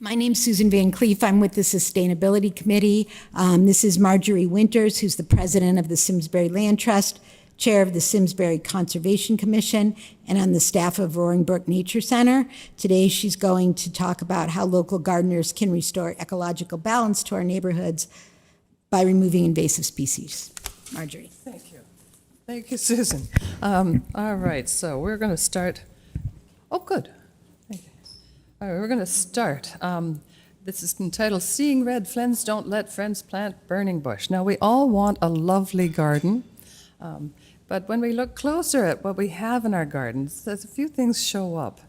My name's Susan Van Cleef. I'm with the Sustainability Committee. This is Marjorie Winters, who's the president of the Simsbury Land Trust, chair of the Simsbury Conservation Commission, and on the staff of Roaring Brook Nature Center. Today, she's going to talk about how local gardeners can restore ecological balance to our neighborhoods by removing invasive species. Marjorie. Thank you. Thank you, Susan. All right, so we're going to start. Oh, good. Thank you. All right, we're going to start. This is entitled Seeing Red Friends Don't Let Friends Plant Burning Bush. Now, we all want a lovely garden, but when we look closer at what we have in our gardens, there's a few things show up.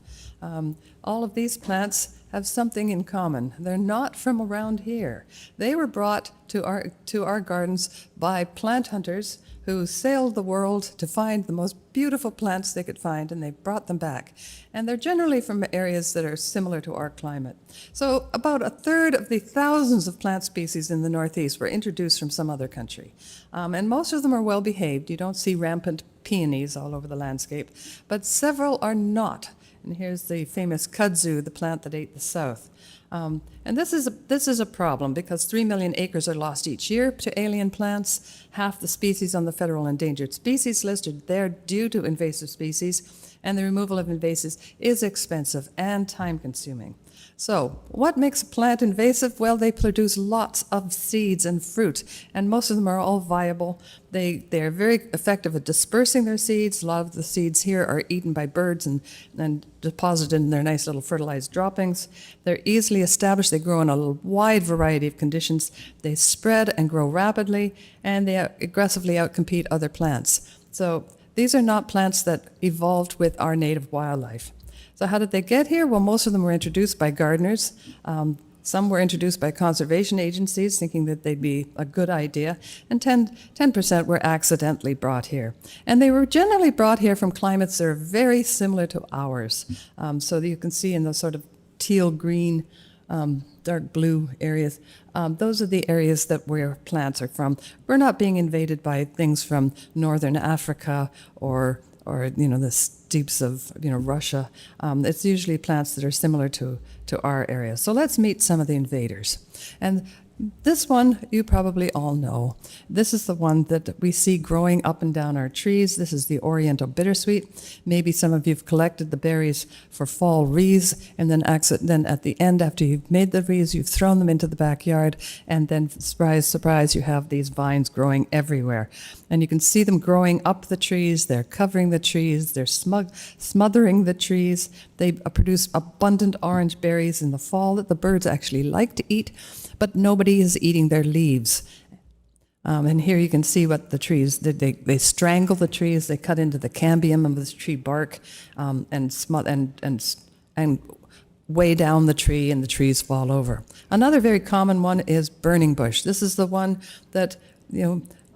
All of these plants have something in common. They're not from around here. They were brought to our gardens by plant hunters who sailed the world to find the most beautiful plants they could find, and they brought them back. And they're generally from areas that are similar to our climate. So about a third of the thousands of plant species in the Northeast were introduced from some other country. And most of them are well behaved. You don't see rampant peonies all over the landscape, but several are not. And here's the famous kudzu, the plant that ate the South. And this is a problem because 3 million acres are lost each year to alien plants. Half the species on the federal endangered species list are there due to invasive species, and the removal of invasives is expensive and time-consuming. So what makes a plant invasive? Well, they produce lots of seeds and fruit, and most of them are all viable. They are very effective at dispersing their seeds. A lot of the seeds here are eaten by birds and deposited in their nice little fertilized droppings. They're easily established. They grow in a wide variety of conditions. They spread and grow rapidly, and they aggressively outcompete other plants. So these are not plants that evolved with our native wildlife. So how did they get here? Well, most of them were introduced by gardeners. Some were introduced by conservation agencies thinking that they'd be a good idea, and 10% were accidentally brought here. And they were generally brought here from climates that are very similar to ours. So that you can see in the sort of teal green, dark blue areas, those are the areas where plants are from. We're not being invaded by things from northern Africa or the steppes of Russia. It's usually plants that are similar to our area. So let's meet some of the invaders. And this one you probably all know. This is the one that we see growing up and down our trees. This is the Oriental bittersweet. Maybe some of you have collected the berries for fall wreaths, and then at the end, after you've made the wreaths, you've thrown them into the backyard, and then surprise, surprise, you have these vines growing everywhere. And you can see them growing up the trees. They're covering the trees. They're smothering the trees. They produce abundant orange berries in the fall that the birds actually like to eat, but nobody is eating their leaves. And here you can see what the trees did. They strangle the trees. They cut into the cambium of the tree bark and weigh down the tree, and the trees fall over. Another very common one is burning bush. This is the one that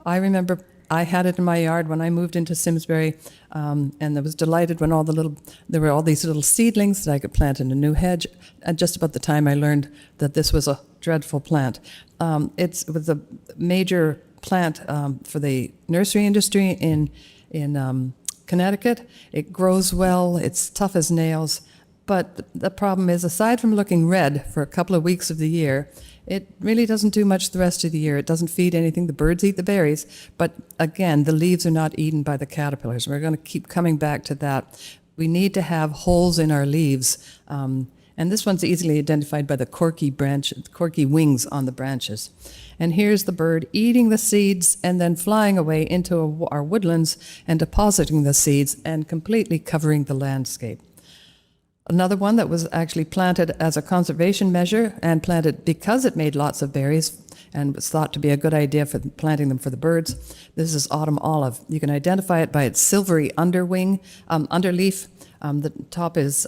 I remember. I had it in my yard when I moved into Simsbury, and I was delighted when there were all these little seedlings that I could plant in a new hedge. At just about the time I learned that this was a dreadful plant. It was a major plant for the nursery industry in Connecticut. It grows well. It's tough as nails. But the problem is, aside from looking red for a couple of weeks of the year, it really doesn't do much the rest of the year. It doesn't feed anything. The birds eat the berries. But again, the leaves are not eaten by the caterpillars. We're going to keep coming back to that. We need to have holes in our leaves. And this one's easily identified by the corky wings on the branches. And here's the bird eating the seeds and then flying away into our woodlands and depositing the seeds and completely covering the landscape. Another one that was actually planted as a conservation measure and planted because it made lots of berries and was thought to be a good idea for planting them for the birds. This is autumn olive. You can identify it by its silvery underleaf. The top is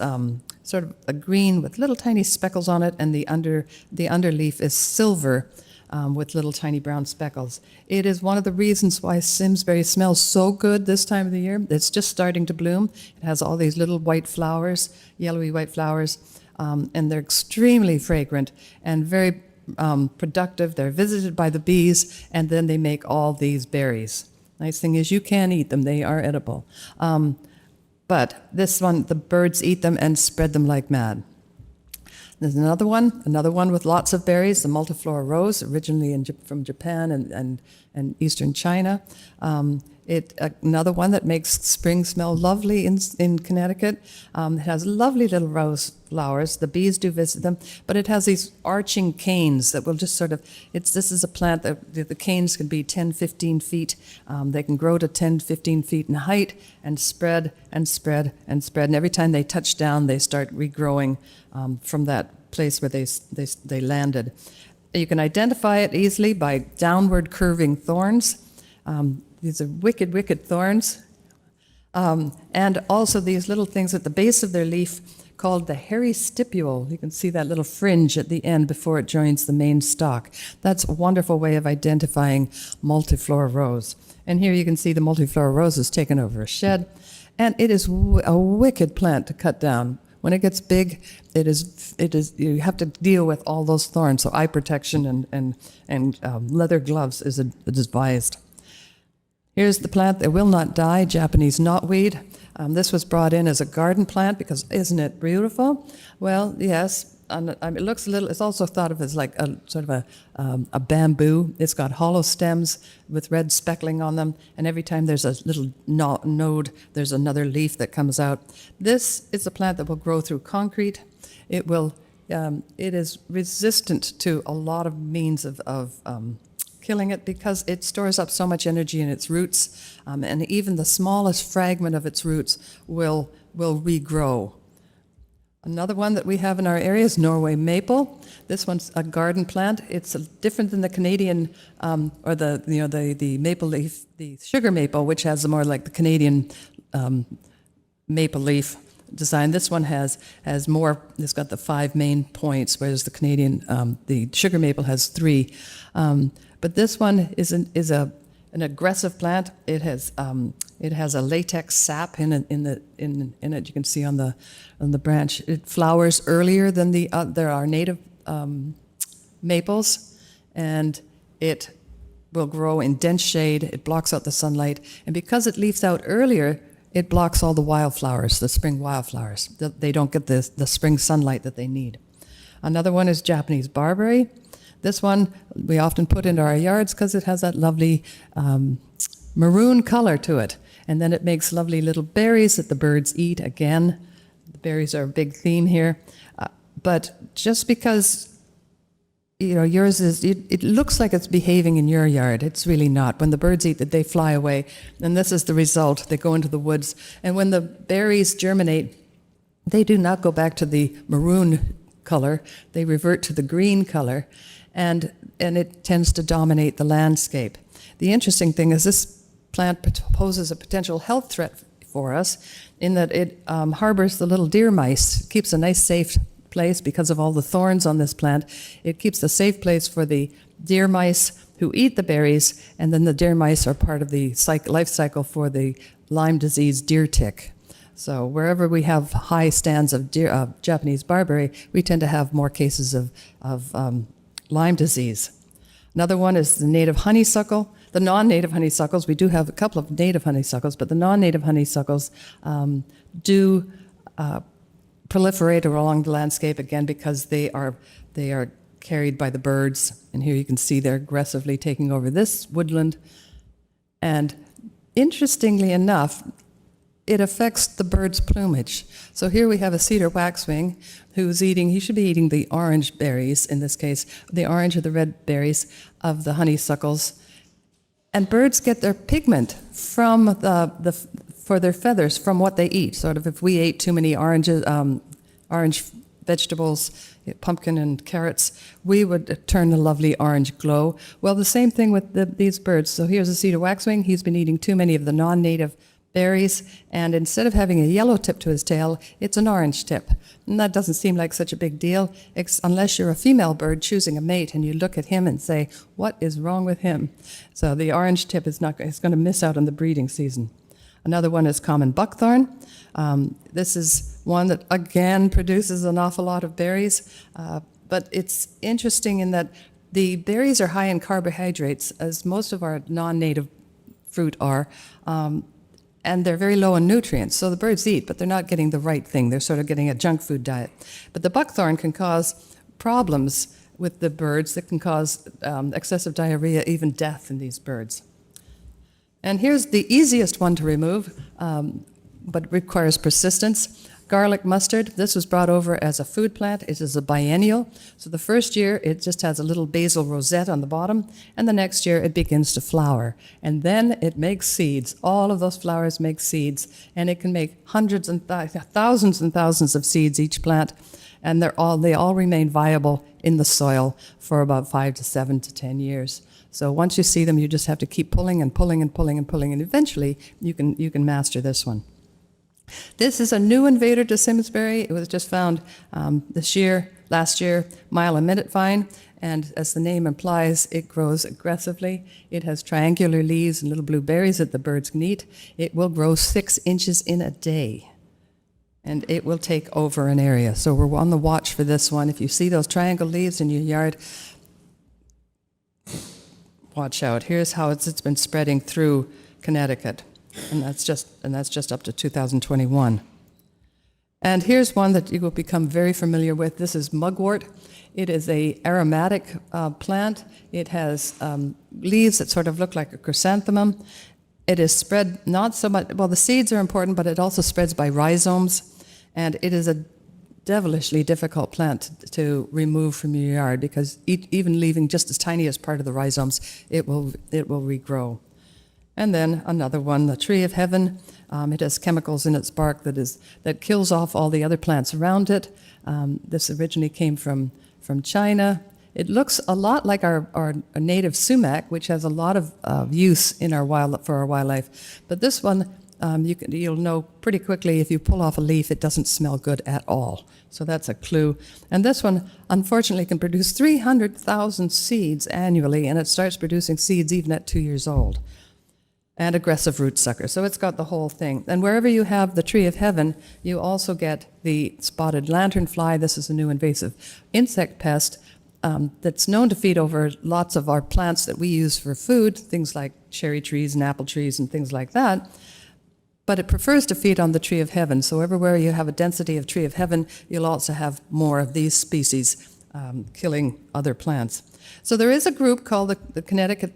sort of a green with little tiny speckles on it, and the underleaf is silver with little tiny brown speckles. It is one of the reasons why Simsbury smells so good this time of the year. It's just starting to bloom. It has all these little white flowers, yellowy white flowers, and they're extremely fragrant and very productive. They're visited by the bees, and then they make all these berries. Nice thing is you can eat them. They are edible. But this one, the birds eat them and spread them like mad. There's another one with lots of berries, the multiflora rose, originally from Japan and eastern China. Another one that makes spring smell lovely in Connecticut. It has lovely little rose flowers. The bees do visit them, but it has these arching canes that will just sort of, this is a plant that the canes can be 10, 15 feet. They can grow to 10, 15 feet in height and spread and spread and spread. And every time they touch down, they start regrowing from that place where they landed. You can identify it easily by downward curving thorns. These are wicked, wicked thorns. And also these little things at the base of their leaf called the hairy stipule. You can see that little fringe at the end before it joins the main stalk. That's a wonderful way of identifying multiflora rose. And here you can see the multiflora rose is taken over a shed. And it is a wicked plant to cut down. When it gets big, it is. You have to deal with all those thorns. So eye protection and leather gloves is advised. Here's the plant that will not die, Japanese knotweed. This was brought in as a garden plant because isn't it beautiful? Well, yes. It looks a little. It's also thought of as like a sort of a bamboo. It's got hollow stems with red speckling on them, and every time there's a little node, there's another leaf that comes out. This is a plant that will grow through concrete. It will. It is resistant to a lot of means of killing it because it stores up so much energy in its roots, and even the smallest fragment of its roots will regrow. Another one that we have in our area is Norway maple. This one's a garden plant. It's different than the Canadian or the maple leaf, the sugar maple, which has more like the Canadian maple leaf design. This one has more. It's got the 5 main points, whereas the Canadian, the sugar maple has 3. But this one is an aggressive plant. It has a latex sap in it. You can see on the branch. It flowers earlier than there are native maples, and it will grow in dense shade. It blocks out the sunlight, and because it leaves out earlier, it blocks all the wildflowers, the spring wildflowers. They don't get the spring sunlight that they need. Another one is Japanese barberry. This one we often put into our yards because it has that lovely maroon color to it. And then it makes lovely little berries that the birds eat. Again, the berries are a big theme here. But just because yours is, it looks like it's behaving in your yard. It's really not. When the birds eat it, they fly away. And this is the result. They go into the woods. And when the berries germinate, they do not go back to the maroon color. They revert to the green color. And it tends to dominate the landscape. The interesting thing is this plant poses a potential health threat for us in that it harbors the little deer mice, keeps a nice safe place because of all the thorns on this plant. It keeps a safe place for the deer mice who eat the berries, and then the deer mice are part of the life cycle for the Lyme disease deer tick. So wherever we have high stands of Japanese barberry, we tend to have more cases of Lyme disease. Another one is the native honeysuckle. The non-native honeysuckles, we do have a couple of native honeysuckles, but the non-native honeysuckles do proliferate along the landscape again because they are carried by the birds. And here you can see they're aggressively taking over this woodland. And interestingly enough, it affects the bird's plumage. So here we have a cedar waxwing who's eating, he should be eating the orange berries, in this case, the orange or the red berries of the honeysuckles. And birds get their pigment from for their feathers from what they eat. Sort of if we ate too many orange vegetables, pumpkin and carrots, we would turn a lovely orange glow. Well, the same thing with these birds. So here's a cedar waxwing. He's been eating too many of the non-native berries, and instead of having a yellow tip to his tail, it's an orange tip. And that doesn't seem like such a big deal, unless you're a female bird choosing a mate and you look at him and say, what is wrong with him? So the orange tip is going to miss out on the breeding season. Another one is common buckthorn. This is one that, again, produces an awful lot of berries, but it's interesting in that the berries are high in carbohydrates, as most of our non-native fruit are, and they're very low in nutrients. So the birds eat, but they're not getting the right thing. They're sort of getting a junk food diet. But the buckthorn can cause problems with the birds that can cause excessive diarrhea, even death in these birds. And here's the easiest one to remove, but requires persistence. Garlic mustard. This was brought over as a food plant. It is a biennial. So the first year, it just has a little basal rosette on the bottom, and the next year, it begins to flower. And then it makes seeds. All of those flowers make seeds, and it can make hundreds and thousands of seeds each plant, and they all remain viable in the soil for about 5 to 7 to 10 years. So once you see them, you just have to keep pulling and pulling and pulling and pulling, and eventually you can master this one. This is a new invader to Simsbury. It was just found last year, mile a minute vine, and as the name implies, it grows aggressively. It has triangular leaves and little blue berries that the birds can eat. It will grow 6 inches in a day, and it will take over an area. So we're on the watch for this one. If you see those triangle leaves in your yard, watch out. Here's how it's been spreading through Connecticut. And that's just up to 2021. And here's one that you will become very familiar with. This is mugwort. It is a aromatic plant. It has leaves that sort of look like a chrysanthemum. It is spread not so much, well, the seeds are important, but it also spreads by rhizomes. And it is a devilishly difficult plant to remove from your yard because even leaving just as tiny as part of the rhizomes, it will regrow. And then another one, the tree of heaven. It has chemicals in its bark that kills off all the other plants around it. This originally came from China. It looks a lot like our native sumac, which has a lot of use in for our wildlife. But this one, you'll know pretty quickly if you pull off a leaf, it doesn't smell good at all. So that's a clue. And this one, unfortunately, can produce 300,000 seeds annually, and it starts producing seeds even at 2 years old. And aggressive root sucker. So it's got the whole thing. And wherever you have the tree of heaven, you also get the spotted lanternfly. This is a new invasive insect pest that's known to feed over lots of our plants that we use for food, things like cherry trees and apple trees and things like that. But it prefers to feed on the tree of heaven. So everywhere you have a density of tree of heaven, you'll also have more of these species killing other plants. So there is a group called the Connecticut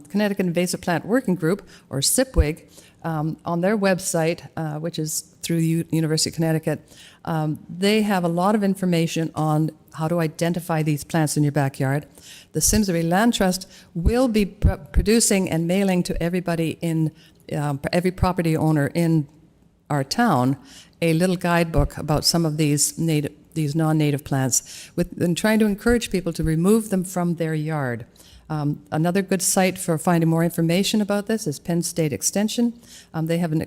Connecticut Invasive Plant Working Group, or CIPWIG, on their website, which is through University of Connecticut. They have a lot of information on how to identify these plants in your backyard. The Simsbury Land Trust will be producing and mailing to everybody every property owner in our town, a little guidebook about some of these non-native plants, and trying to encourage people to remove them from their yard. Another good site for finding more information about this is Penn State Extension. They have a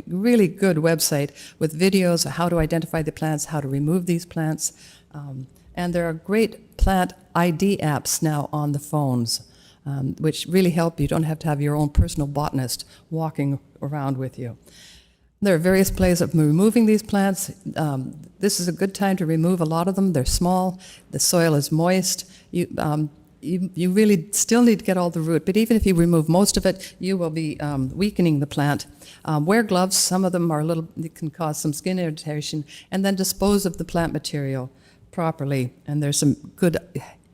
really good website with videos of how to identify the plants, how to remove these plants. And there are great plant ID apps now on the phones, which really help. You don't have to have your own personal botanist walking around with you. There are various ways of removing these plants. This is a good time to remove a lot of them. They're small. The soil is moist. You really still need to get all the root, but even if you remove most of it, you will be weakening the plant. Wear gloves. Some of them they can cause some skin irritation, and then dispose of the plant material properly. And there's some good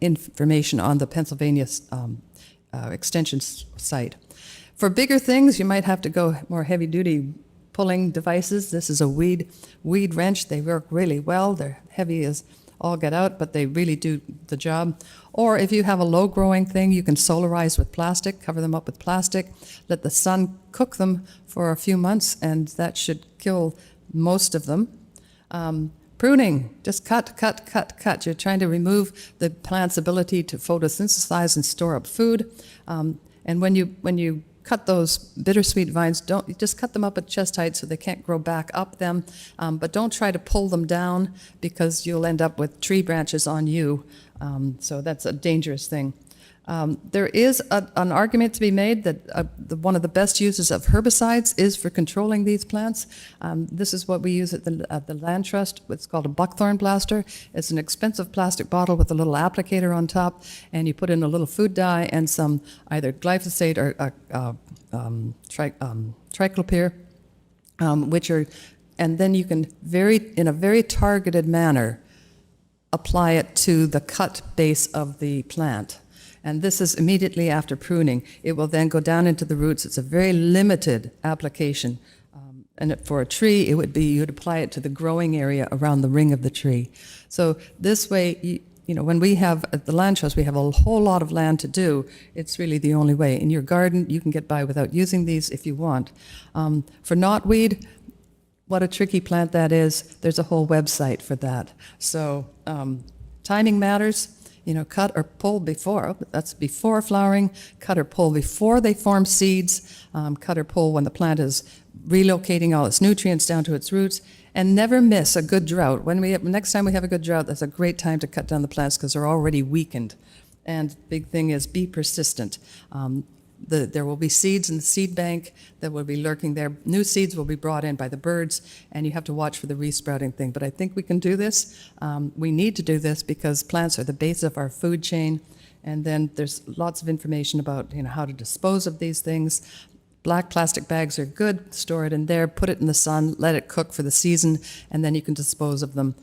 information on the Pennsylvania Extension site. For bigger things, you might have to go more heavy-duty pulling devices. This is a weed wrench. They work really well. They're heavy as all get out, but they really do the job. Or if you have a low-growing thing, you can solarize with plastic, cover them up with plastic, let the sun cook them for a few months, and that should kill most of them. Pruning, just cut. You're trying to remove the plant's ability to photosynthesize and store up food. And when you cut those bittersweet vines, just cut them up at chest height so they can't grow back up them, but don't try to pull them down because you'll end up with tree branches on you. So that's a dangerous thing. There is an argument to be made that one of the best uses of herbicides is for controlling these plants. This is what we use at the Land Trust. It's called a buckthorn blaster. It's an expensive plastic bottle with a little applicator on top, and you put in a little food dye and some either glyphosate or triclopyr, and then you can in a very targeted manner apply it to the cut base of the plant. And this is immediately after pruning. It will then go down into the roots. It's a very limited application. And for a tree, it would be you'd apply it to the growing area around the ring of the tree. So this way, when we have at the Land Trust, we have a whole lot of land to do. It's really the only way. In your garden, you can get by without using these if you want. For knotweed, what a tricky plant that is. There's a whole website for that. So timing matters. Cut or pull before, that's before flowering, cut or pull before they form seeds, cut or pull when the plant is relocating all its nutrients down to its roots, and never miss a good drought. Next time we have a good drought, that's a great time to cut down the plants because they're already weakened. And big thing is be persistent. There will be seeds in the seed bank that will be lurking there. New seeds will be brought in by the birds, and you have to watch for the resprouting thing. But I think we can do this. We need to do this because plants are the base of our food chain. And then there's lots of information about how to dispose of these things. Black plastic bags are good. Store it in there, put it in the sun, let it cook for the season, and then you can dispose of them.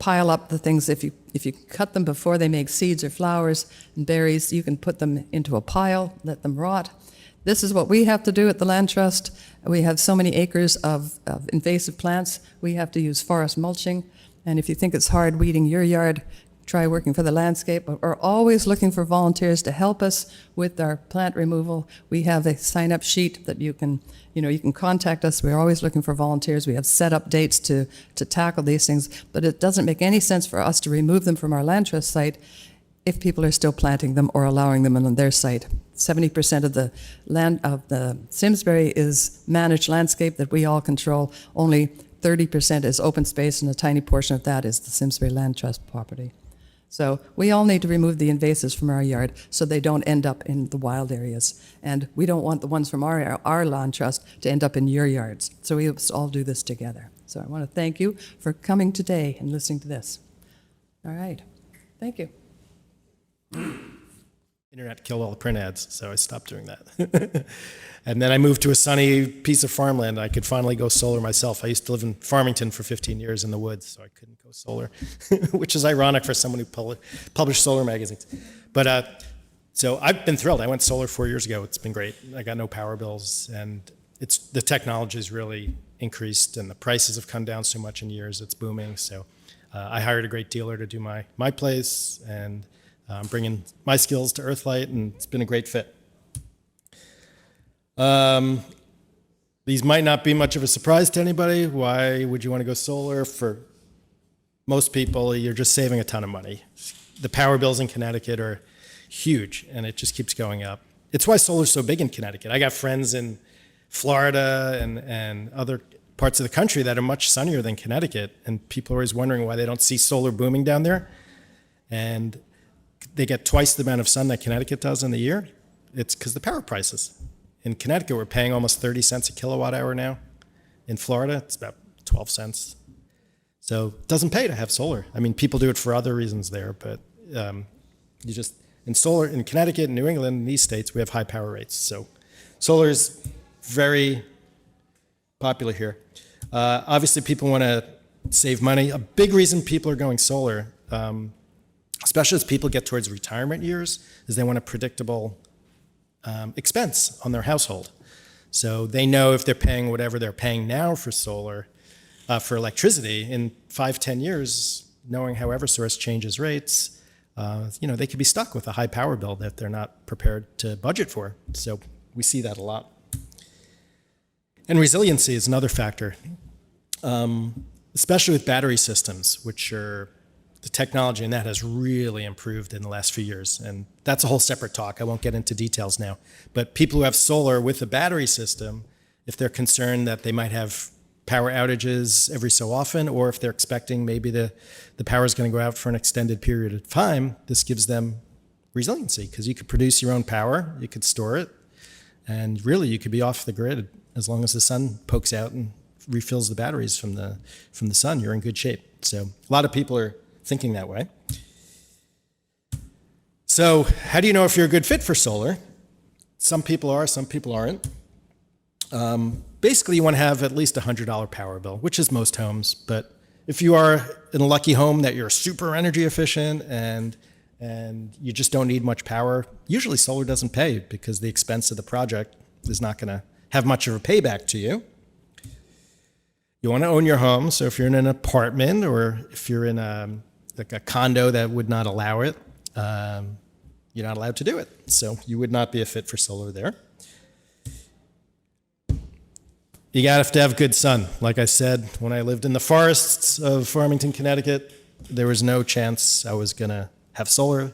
Pile up the things. If you cut them before they make seeds or flowers and berries, you can put them into a pile, let them rot. This is what we have to do at the Land Trust. We have so many acres of invasive plants. We have to use forest mulching. And if you think it's hard weeding your yard, try working for the landscape. But we're always looking for volunteers to help us with our plant removal. We have a sign-up sheet that you can contact us. We're always looking for volunteers. We have set up dates to tackle these things. But it doesn't make any sense for us to remove them from our Land Trust site if people are still planting them or allowing them on their site. 70% of the land of the Simsbury is managed landscape that we all control. Only 30% is open space, and a tiny portion of that is the Simsbury Land Trust property. So we all need to remove the invasives from our yard so they don't end up in the wild areas. And we don't want the ones from our Land Trust to end up in your yards. So we must all do this together. So I want to thank you for coming today and listening to this. All right. Thank you. Internet killed all the print ads, so I stopped doing that. And then I moved to a sunny piece of farmland. I could finally go solar myself. I used to live in Farmington for 15 years in the woods, so I couldn't go solar, which is ironic for someone who published solar magazines. But so I've been thrilled. I went solar 4 years ago. It's been great. I got no power bills, and the technology's really increased, and the prices have come down so much in years. It's booming. So I hired a great dealer to do my place, and I'm bringing my skills to Earthlight, and it's been a great fit. These might not be much of a surprise to anybody. Why would you want to go solar? For most people, you're just saving a ton of money. The power bills in Connecticut are huge, and it just keeps going up. It's why solar's so big in Connecticut. I got friends in Florida and other parts of the country that are much sunnier than Connecticut, and people are always wondering why they don't see solar booming down there. And they get twice the amount of sun that Connecticut does in the year. It's because the power prices. In Connecticut, we're paying almost 30 cents a kilowatt hour now. In Florida, it's about 12 cents. So it doesn't pay to have solar. I mean, people do it for other reasons there, but in solar, in Connecticut and New England, in these states, we have high power rates. So solar is very popular here. Obviously, people want to save money. A big reason people are going solar, especially as people get towards retirement years, is they want a predictable expense on their household. So they know if they're paying whatever they're paying now for solar, for electricity, in 5-10 years, knowing how Eversource changes rates, they could be stuck with a high power bill that they're not prepared to budget for. So we see that a lot. And resiliency is another factor, especially with battery systems, which are the technology in that has really improved in the last few years. And that's a whole separate talk. I won't get into details now. But people who have solar with a battery system, if they're concerned that they might have power outages every so often, or if they're expecting maybe the power is going to go out for an extended period of time, this gives them resiliency because you could produce your own power, you could store it, and really you could be off the grid as long as the sun pokes out and refills the batteries from the sun. You're in good shape. So a lot of people are thinking that way. So how do you know if you're a good fit for solar? Some people are, some people aren't. Basically, you want to have at least a $100 power bill, which is most homes. But if you are in a lucky home that you're super energy efficient and you just don't need much power, usually solar doesn't pay because the expense of the project is not going to have much of a payback to you. You want to own your home, so if you're in an apartment or if you're in a condo that would not allow it, you're not allowed to do it. So you would not be a fit for solar there. You have to have good sun. Like I said, when I lived in the forests of Farmington, Connecticut, there was no chance I was going to have solar.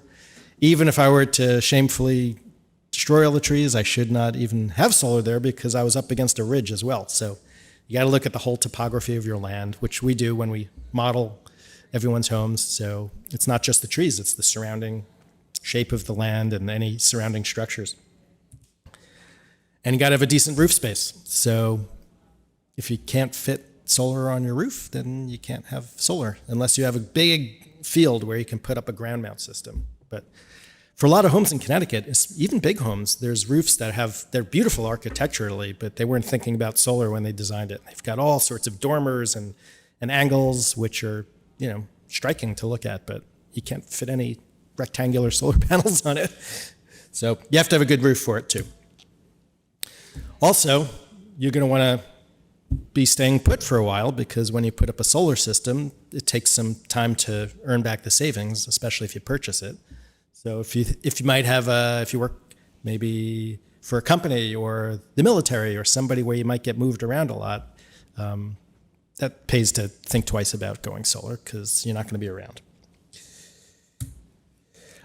Even if I were to shamefully destroy all the trees, I should not even have solar there because I was up against a ridge as well. So you got to look at the whole topography of your land, which we do when we model everyone's homes. So it's not just the trees, it's the surrounding shape of the land and any surrounding structures. And you got to have a decent roof space. So if you can't fit solar on your roof, then you can't have solar unless you have a big field where you can put up a ground mount system. But for a lot of homes in Connecticut, even big homes, there's roofs that they're beautiful architecturally, but they weren't thinking about solar when they designed it. They've got all sorts of dormers and angles, which are, striking to look at, but you can't fit any rectangular solar panels on it. So you have to have a good roof for it too. Also, you're going to want to be staying put for a while because when you put up a solar system, it takes some time to earn back the savings, especially if you purchase it. So if you work maybe for a company or the military or somebody where you might get moved around a lot, that pays to think twice about going solar because you're not going to be around.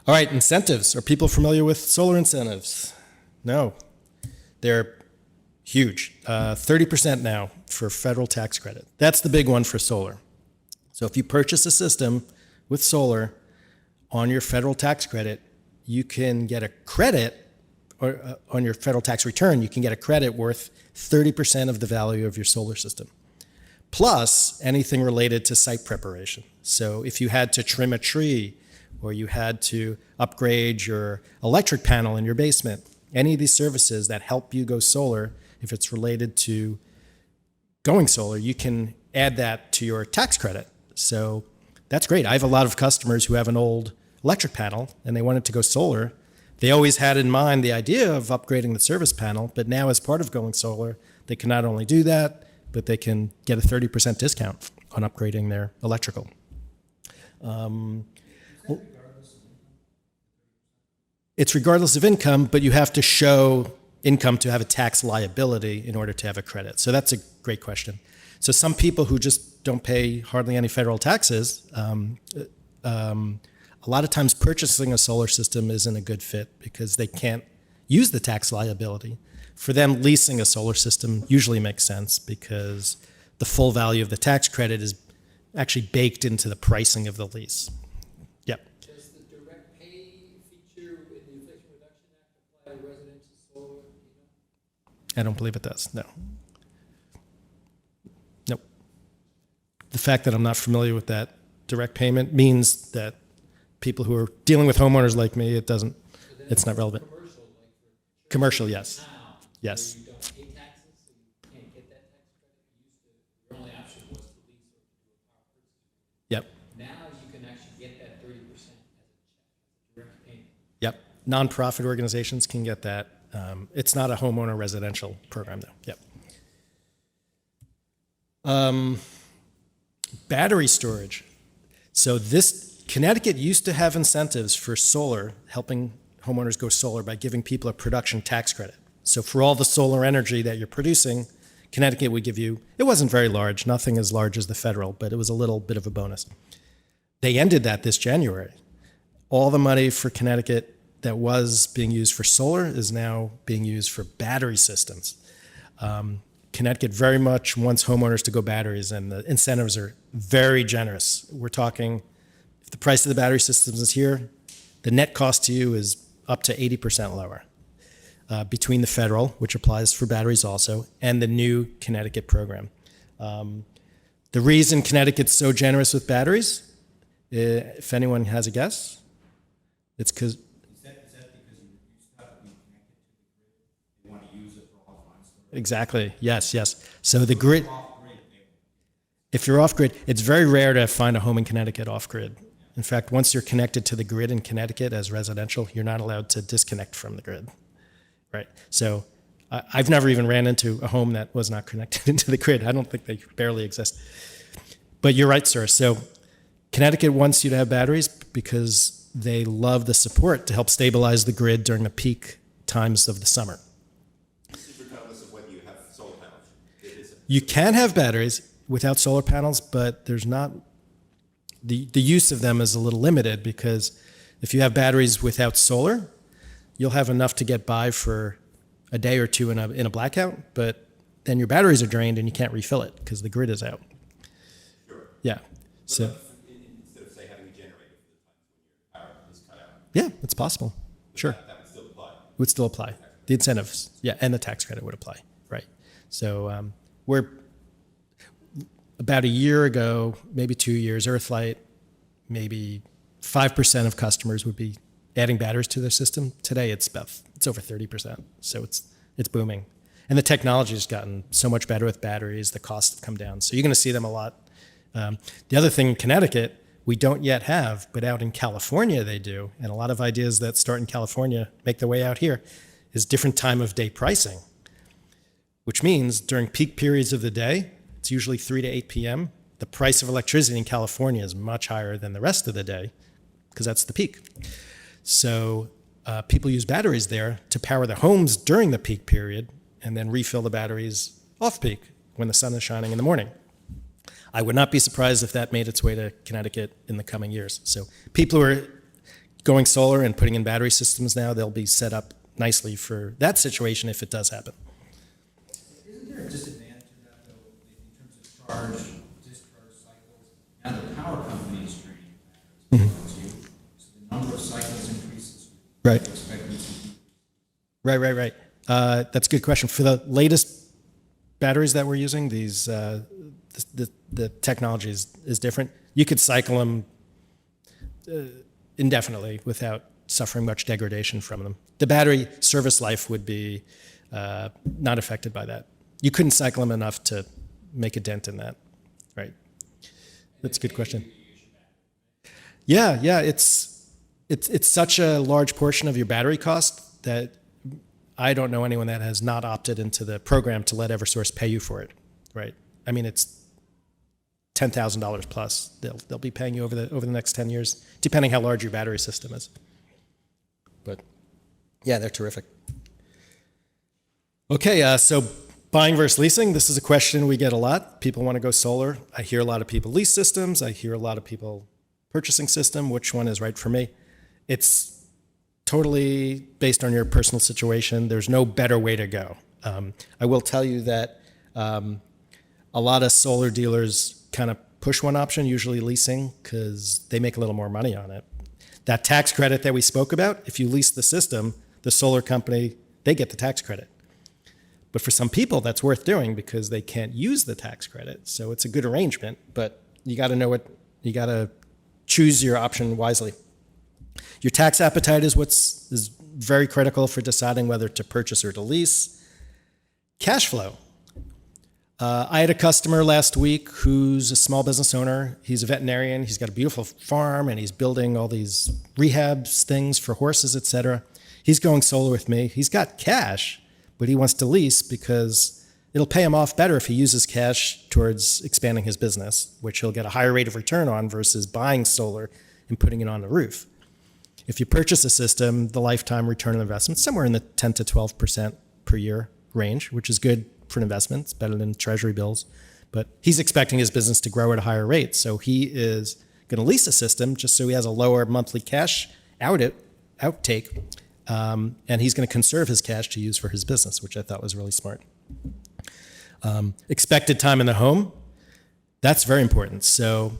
All right, incentives. Are people familiar with solar incentives? No. They're huge. 30% now for federal tax credit. That's the big one for solar. So if you purchase a system with solar on your federal tax credit, you can get a credit, or on your federal tax return, you can get a credit worth 30% of the value of your solar system, plus anything related to site preparation. So if you had to trim a tree, or you had to upgrade your electric panel in your basement, any of these services that help you go solar, if it's related to going solar, you can add that to your tax credit. So that's great. I have a lot of customers who have an old electric panel and they wanted to go solar. They always had in mind the idea of upgrading the service panel, but now as part of going solar, they can not only do that, but they can get a 30% discount on upgrading their electrical. It's regardless of income, but you have to show income to have a tax liability in order to have a credit. So that's a great question. So some people who just don't pay hardly any federal taxes, a lot of times purchasing a solar system isn't a good fit because they can't use the tax liability. For them, leasing a solar system usually makes sense because the full value of the tax credit is actually baked into the pricing of the lease. Yep. Does the direct pay feature in the Inflation Reduction Act apply to residential solar? I don't believe it does, no. Nope. The fact that I'm not familiar with that direct payment means that people who are dealing with homeowners like me, it's not relevant. Commercial, like for Commercial, yes. town, Yes. where you don't pay taxes, so you can't get that tax credit. Your only option was to lease or to do a power purchase. Yep. Now you can actually get that 30% as a check, as a direct payment. Yep. Nonprofit organizations can get that. It's not a homeowner residential program, though. Yep. Battery storage. So Connecticut used to have incentives for solar, helping homeowners go solar by giving people a production tax credit. So for all the solar energy that you're producing, Connecticut would give you, it wasn't very large, nothing as large as the federal, but it was a little bit of a bonus. They ended that this January. All the money for Connecticut that was being used for solar is now being used for battery systems. Connecticut very much wants homeowners to go batteries, and the incentives are very generous. We're talking, if the price of the battery systems is here, the net cost to you is up to 80% lower between the federal, which applies for batteries also, and the new Connecticut program. The reason Connecticut's so generous with batteries, if anyone has a guess, it's because Is that because you start being connected to the grid? They want to use it for offline storage? exactly, yes. So the grid, Off-grid, if you're off grid, it's very rare to find a home in Connecticut off grid. In fact, once you're connected to the grid in Connecticut as residential, you're not allowed to disconnect from the grid, right? So I've never even ran into a home that was not connected into the grid. I don't think they barely exist. But you're right, sir. So Connecticut wants you to have batteries because they love the support to help stabilize the grid during the peak times of the summer. This is regardless of whether you have solar panels. It is You can have batteries without solar panels, but there's not the use of them is a little limited because if you have batteries without solar, you'll have enough to get by for a day or two in a blackout, but then your batteries are drained and you can't refill it because the grid is out. Sure. Yeah. So Instead of, say, having a generator for the times when your power is cut out. yeah, it's possible. Sure. That would still apply. Would still apply. The incentives, yeah, and the tax credit would apply, right? So we're about a year ago, maybe 2 years, Earthlight, maybe 5% of customers would be adding batteries to their system. Today, it's over 30%, so it's booming, and the technology has gotten so much better with batteries. The costs have come down, so you're going to see them a lot. The other thing in Connecticut we don't yet have, but out in California they do, and a lot of ideas that start in California make their way out here, is different time of day pricing, which means during peak periods of the day, it's usually 3 to 8 p.m., the price of electricity in California is much higher than the rest of the day because that's the peak. So people use batteries there to power their homes during the peak period and then refill the batteries off peak when the sun is shining in the morning. I would not be surprised if that made its way to Connecticut in the coming years. So people who are going solar and putting in battery systems now, they'll be set up nicely for that situation if it does happen. Isn't there a disadvantage to that, though, in terms of charge, discharge cycles? Now the power company is draining batteries, as you, so the number of cycles increases. Right. You expect it to be- Right. That's a good question. For the latest batteries that we're using, these the technology is different. You could cycle them indefinitely without suffering much degradation from them. The battery service life would be not affected by that. You couldn't cycle them enough to make a dent in that, right? That's a good question. Yeah, it's such a large portion of your battery cost that I don't know anyone that has not opted into the program to let Eversource pay you for it, right? I mean, it's $10,000 plus. They'll be paying you over the next 10 years, depending how large your battery system is. But yeah, they're terrific. Okay, so buying versus leasing. This is a question we get a lot. People want to go solar. I hear a lot of people lease systems. I hear a lot of people purchasing system. Which one is right for me? It's totally based on your personal situation. There's no better way to go. I will tell you that a lot of solar dealers kind of push one option, usually leasing, because they make a little more money on it. That tax credit that we spoke about, if you lease the system, the solar company, they get the tax credit. But for some people, that's worth doing because they can't use the tax credit. So it's a good arrangement, but you got to know you got to choose your option wisely. Your tax appetite is very critical for deciding whether to purchase or to lease. Cash flow. I had a customer last week who's a small business owner. He's a veterinarian. He's got a beautiful farm, and he's building all these rehab things for horses, etc. He's going solar with me. He's got cash, but he wants to lease because it'll pay him off better if he uses cash towards expanding his business, which he'll get a higher rate of return on versus buying solar and putting it on the roof. If you purchase a system, the lifetime return on investment is somewhere in the 10 to 12% per year range, which is good for an investment. It's better than treasury bills. But he's expecting his business to grow at a higher rate. So he is going to lease a system just so he has a lower monthly cash outtake. And he's going to conserve his cash to use for his business, which I thought was really smart. Expected time in the home, that's very important. So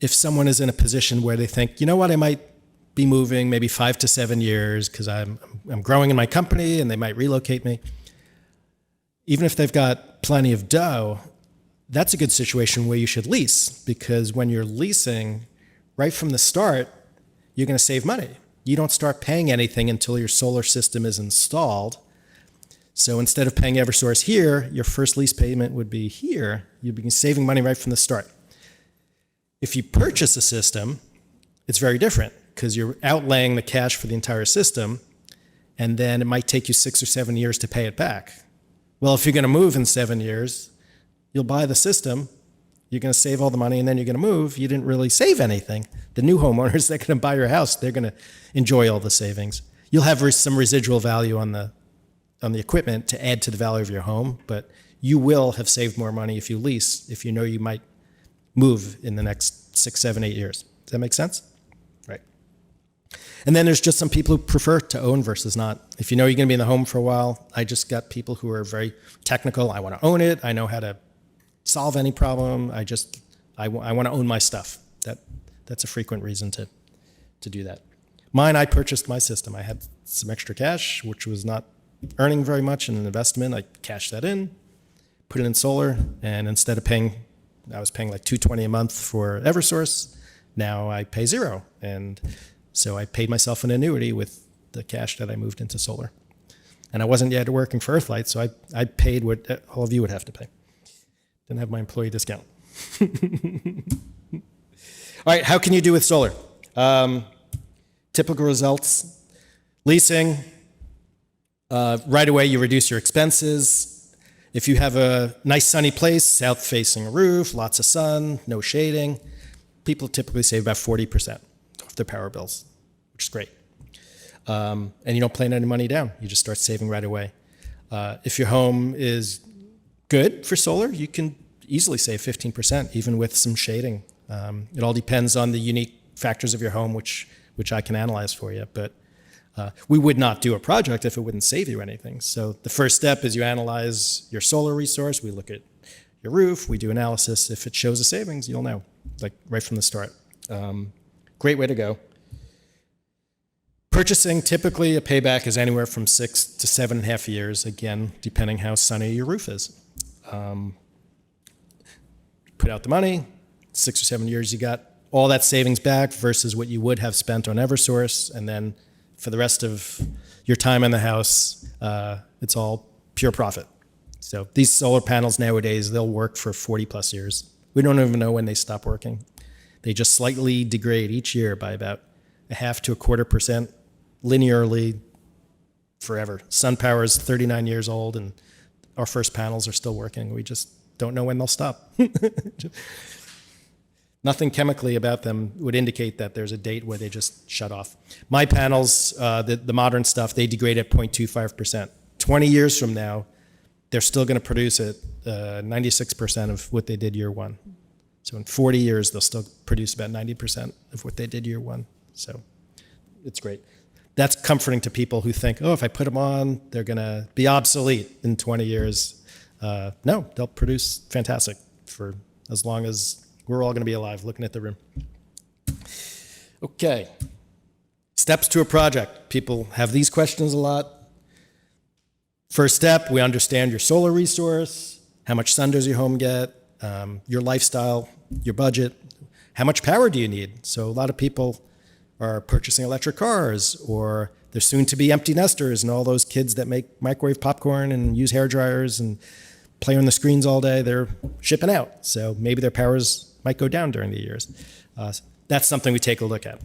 if someone is in a position where they think, you know what, I might be moving maybe 5 to 7 years because I'm growing in my company and they might relocate me. Even if they've got plenty of dough, that's a good situation where you should lease, because when you're leasing, right from the start, you're going to save money. You don't start paying anything until your solar system is installed. So instead of paying Eversource here, your first lease payment would be here. You'd be saving money right from the start. If you purchase a system, it's very different because you're outlaying the cash for the entire system, and then it might take you 6 or 7 years to pay it back. Well, if you're going to move in 7 years, you'll buy the system, you're going to save all the money, and then you're going to move. You didn't really save anything. The new homeowners, they're going to buy your house. They're going to enjoy all the savings. You'll have some residual value on the equipment to add to the value of your home, but you will have saved more money if you lease, if you know you might move in the next 6, 7, 8 years. Does that make sense? Right. And then there's just some people who prefer to own versus not. If you know you're going to be in the home for a while, I just got people who are very technical. I want to own it. I know how to solve any problem. I want to own my stuff. That's a frequent reason to do that. Mine, I purchased my system. I had some extra cash, which was not earning very much in an investment. I cashed that in, put it in solar, and instead of I was paying like $220 a month for Eversource. Now I pay $0. And so I paid myself an annuity with the cash that I moved into solar. And I wasn't yet working for Earthlight, so I paid what all of you would have to pay. Didn't have my employee discount. All right, how can you do with solar? Typical results. Leasing, right away you reduce your expenses. If you have a nice sunny place, south-facing roof, lots of sun, no shading, people typically save about 40% off their power bills, which is great. And you don't plan any money down. You just start saving right away. If your home is good for solar, you can easily save 15%, even with some shading. It all depends on the unique factors of your home, which I can analyze for you. But we would not do a project if it wouldn't save you anything. So the first step is you analyze your solar resource. We look at your roof. We do analysis. If it shows a savings, you'll know, like right from the start. Great way to go. Purchasing, typically a payback is anywhere from 6 to 7.5 years, again, depending how sunny your roof is. Put out the money, 6 or 7 years, you got all that savings back versus what you would have spent on Eversource, and then for the rest of your time in the house, it's all pure profit. So these solar panels nowadays, they'll work for 40 plus years. We don't even know when they stop working. They just slightly degrade each year by about 0.5 to 1/4% linearly forever. SunPower is 39 years old and our first panels are still working. We just don't know when they'll stop. Nothing chemically about them would indicate that there's a date where they just shut off. My panels, the modern stuff, they degrade at 0.25%. 20 years from now, they're still going to produce at 96% of what they did year one. So in 40 years, they'll still produce about 90% of what they did year one. So it's great. That's comforting to people who think, oh, if I put them on, they're going to be obsolete in 20 years. No, they'll produce fantastic for as long as we're all going to be alive looking at the room. Okay. Steps to a project. People have these questions a lot. First step, we understand your solar resource. How much sun does your home get? Your lifestyle, your budget. How much power do you need? So a lot of people are purchasing electric cars, or they're soon to be empty nesters, and all those kids that make microwave popcorn and use hair dryers and play on the screens all day, they're shipping out. So maybe their powers might go down during the years. That's something we take a look at.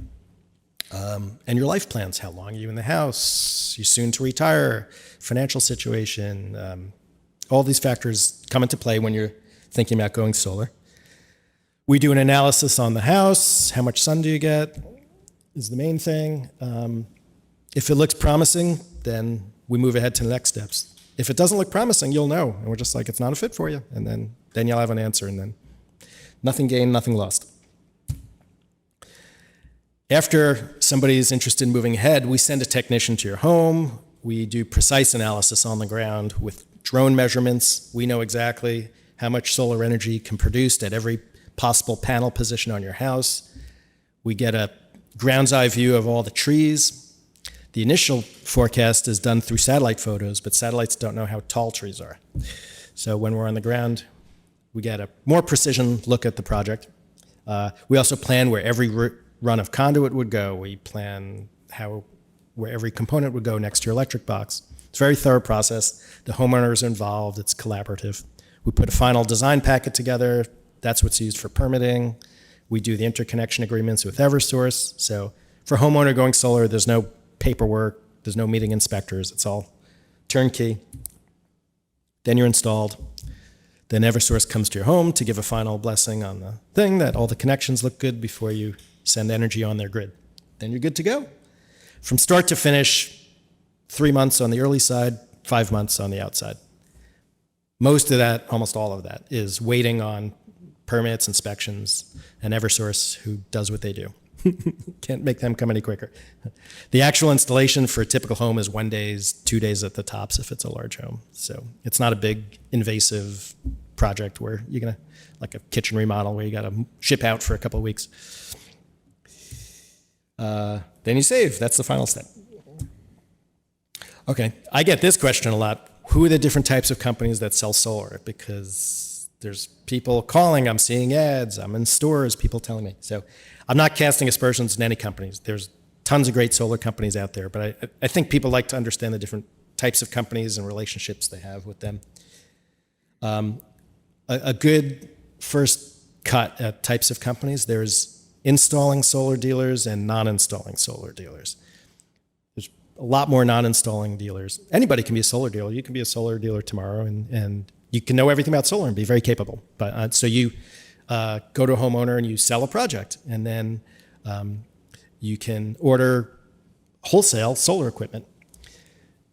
And your life plans. How long are you in the house? You're soon to retire. Financial situation. All these factors come into play when you're thinking about going solar. We do an analysis on the house. How much sun do you get is the main thing. If it looks promising, then we move ahead to the next steps. If it doesn't look promising, you'll know. And we're just like, it's not a fit for you. And then you'll have an answer, and then nothing gained, nothing lost. After somebody is interested in moving ahead, we send a technician to your home. We do precise analysis on the ground with drone measurements. We know exactly how much solar energy can produce at every possible panel position on your house. We get a ground's eye view of all the trees. The initial forecast is done through satellite photos, but satellites don't know how tall trees are. So when we're on the ground, we get a more precision look at the project. We also plan where every run of conduit would go. We plan where every component would go next to your electric box. It's a very thorough process. The homeowners are involved. It's collaborative. We put a final design packet together. That's what's used for permitting. We do the interconnection agreements with Eversource. So for a homeowner going solar, there's no paperwork. There's no meeting inspectors. It's all turnkey. Then you're installed. Then Eversource comes to your home to give a final blessing on the thing that all the connections look good before you send energy on their grid. Then you're good to go. From start to finish, 3 months on the early side, 5 months on the outside. Most of that, almost all of that, is waiting on permits, inspections, and Eversource, who does what they do. Can't make them come any quicker. The actual installation for a typical home is 1 day, 2 days at the tops if it's a large home. So it's not a big invasive project where you're gonna, like a kitchen remodel where you gotta ship out for a couple of weeks. Then you save, that's the final step. Okay, I get this question a lot. Who are the different types of companies that sell solar? Because there's people calling, I'm seeing ads, I'm in stores, people telling me. So I'm not casting aspersions in any companies. There's tons of great solar companies out there, but I think people like to understand the different types of companies and relationships they have with them. A good first cut at types of companies, there's installing solar dealers and non-installing solar dealers. There's a lot more non-installing dealers. Anybody can be a solar dealer. You can be a solar dealer tomorrow, and you can know everything about solar and be very capable. But so you go to a homeowner and you sell a project, and then you can order wholesale solar equipment.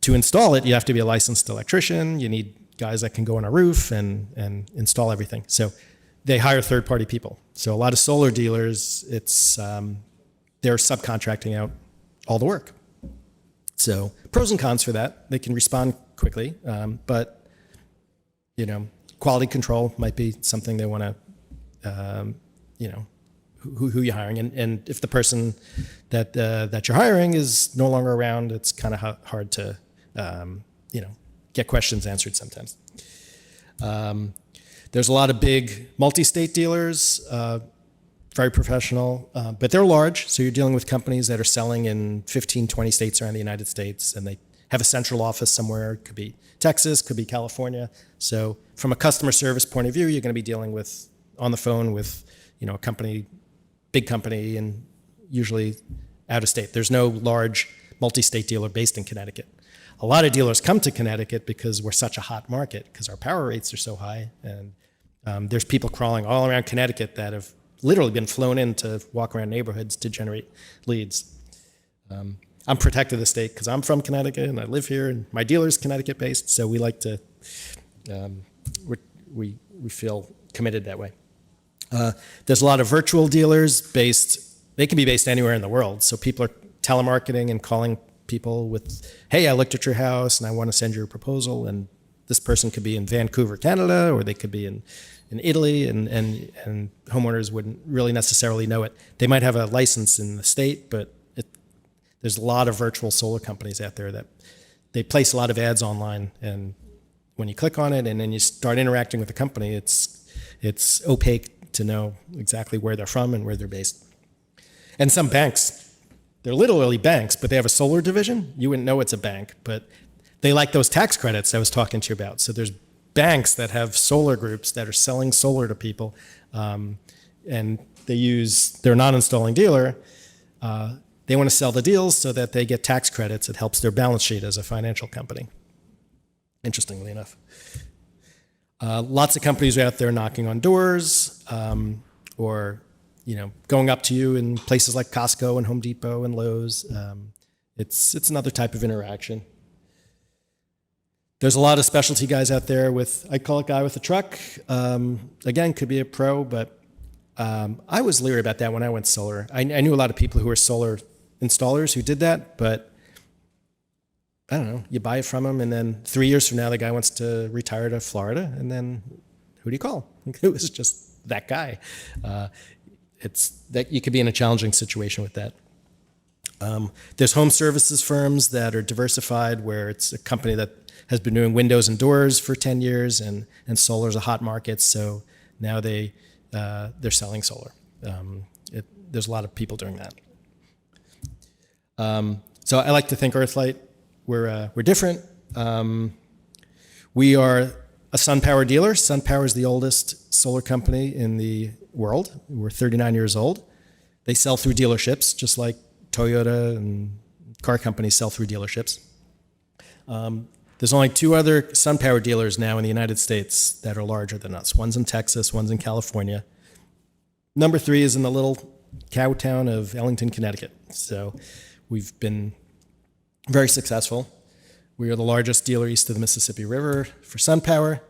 To install it, you have to be a licensed electrician. You need guys that can go on a roof and install everything. So they hire third-party people. So a lot of solar dealers, they're subcontracting out all the work. So pros and cons for that. They can respond quickly, but quality control might be something they want to, who you're hiring. And if the person that you're hiring is no longer around, it's kind of hard to, get questions answered sometimes. There's a lot of big multi-state dealers, very professional, but they're large. So you're dealing with companies that are selling in 15, 20 states around the United States, and they have a central office somewhere. It could be Texas, could be California. So from a customer service point of view, you're going to be dealing with, on the phone with, a company, big company, and usually out of state. There's no large multi-state dealer based in Connecticut. A lot of dealers come to Connecticut because we're such a hot market, because our power rates are so high, and there's people crawling all around Connecticut that have literally been flown in to walk around neighborhoods to generate leads. I'm protected of the state because I'm from Connecticut and I live here, and my dealer's Connecticut-based, so we like to, we feel committed that way. There's a lot of virtual dealers they can be based anywhere in the world, so people are telemarketing and calling people with, hey, I looked at your house and I want to send you a proposal, and this person could be in Vancouver, Canada, or they could be in Italy, and homeowners wouldn't really necessarily know it. They might have a license in the state, but there's a lot of virtual solar companies out there that they place a lot of ads online, and when you click on it and then you start interacting with the company, it's opaque to know exactly where they're from and where they're based. And some banks, they're literally banks, but they have a solar division. You wouldn't know it's a bank, but they like those tax credits I was talking to you about. So there's banks that have solar groups that are selling solar to people, and they're non-installing dealer. They want to sell the deals so that they get tax credits. It helps their balance sheet as a financial company, interestingly enough. Lots of companies are out there knocking on doors, or going up to you in places like Costco and Home Depot and Lowe's. It's another type of interaction. There's a lot of specialty guys out there I call it guy with a truck. Again, could be a pro, but I was leery about that when I went solar. I knew a lot of people who were solar installers who did that, but I don't know, you buy it from them, and then 3 years from now, the guy wants to retire to Florida, and then who do you call? It was just that guy. It's that you could be in a challenging situation with that. There's home services firms that are diversified, where it's a company that has been doing windows and doors for 10 years, and solar is a hot market, so now they're selling solar. There's a lot of people doing that. So I like to think Earthlight, we're different. We are a SunPower dealer. SunPower is the oldest solar company in the world. We're 39 years old. They sell through dealerships, just like Toyota and car companies sell through dealerships. There's only 2 other SunPower dealers now in the United States that are larger than us. One's in Texas, one's in California. Number 3 is in the little cow town of Ellington, Connecticut. So we've been very successful. We are the largest dealer east of the Mississippi River for SunPower.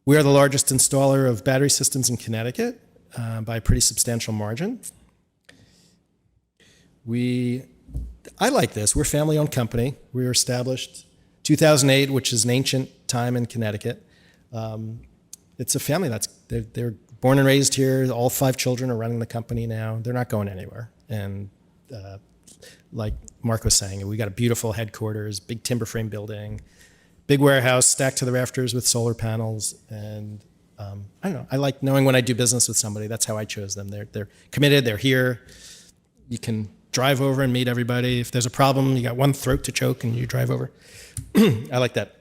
We are the largest installer of battery systems in Connecticut by a pretty substantial margin. I like this. We're a family-owned company. We were established 2008, which is an ancient time in Connecticut. It's a family they're born and raised here. All 5 children are running the company now. They're not going anywhere. And like Mark was saying, we got a beautiful headquarters, big timber frame building, big warehouse stacked to the rafters with solar panels. And I don't know. I like knowing when I do business with somebody. That's how I chose them. They're committed. They're here. You can drive over and meet everybody. If there's a problem, you got one throat to choke and you drive over. I like that.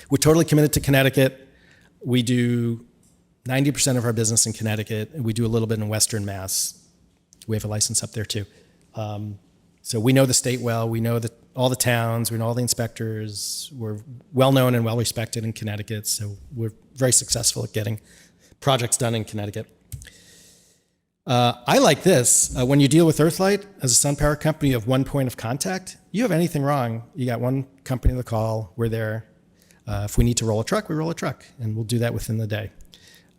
We're totally committed to Connecticut. We do 90% of our business in Connecticut, and we do a little bit in Western Mass. We have a license up there too. So we know the state well. We know all the towns. We know all the inspectors. We're well known and well respected in Connecticut. So we're very successful at getting projects done in Connecticut. I like this. When you deal with Earthlight as a SunPower company, you have one point of contact. You have anything wrong, you got one company to call. We're there. If we need to roll a truck, we roll a truck, and we'll do that within the day.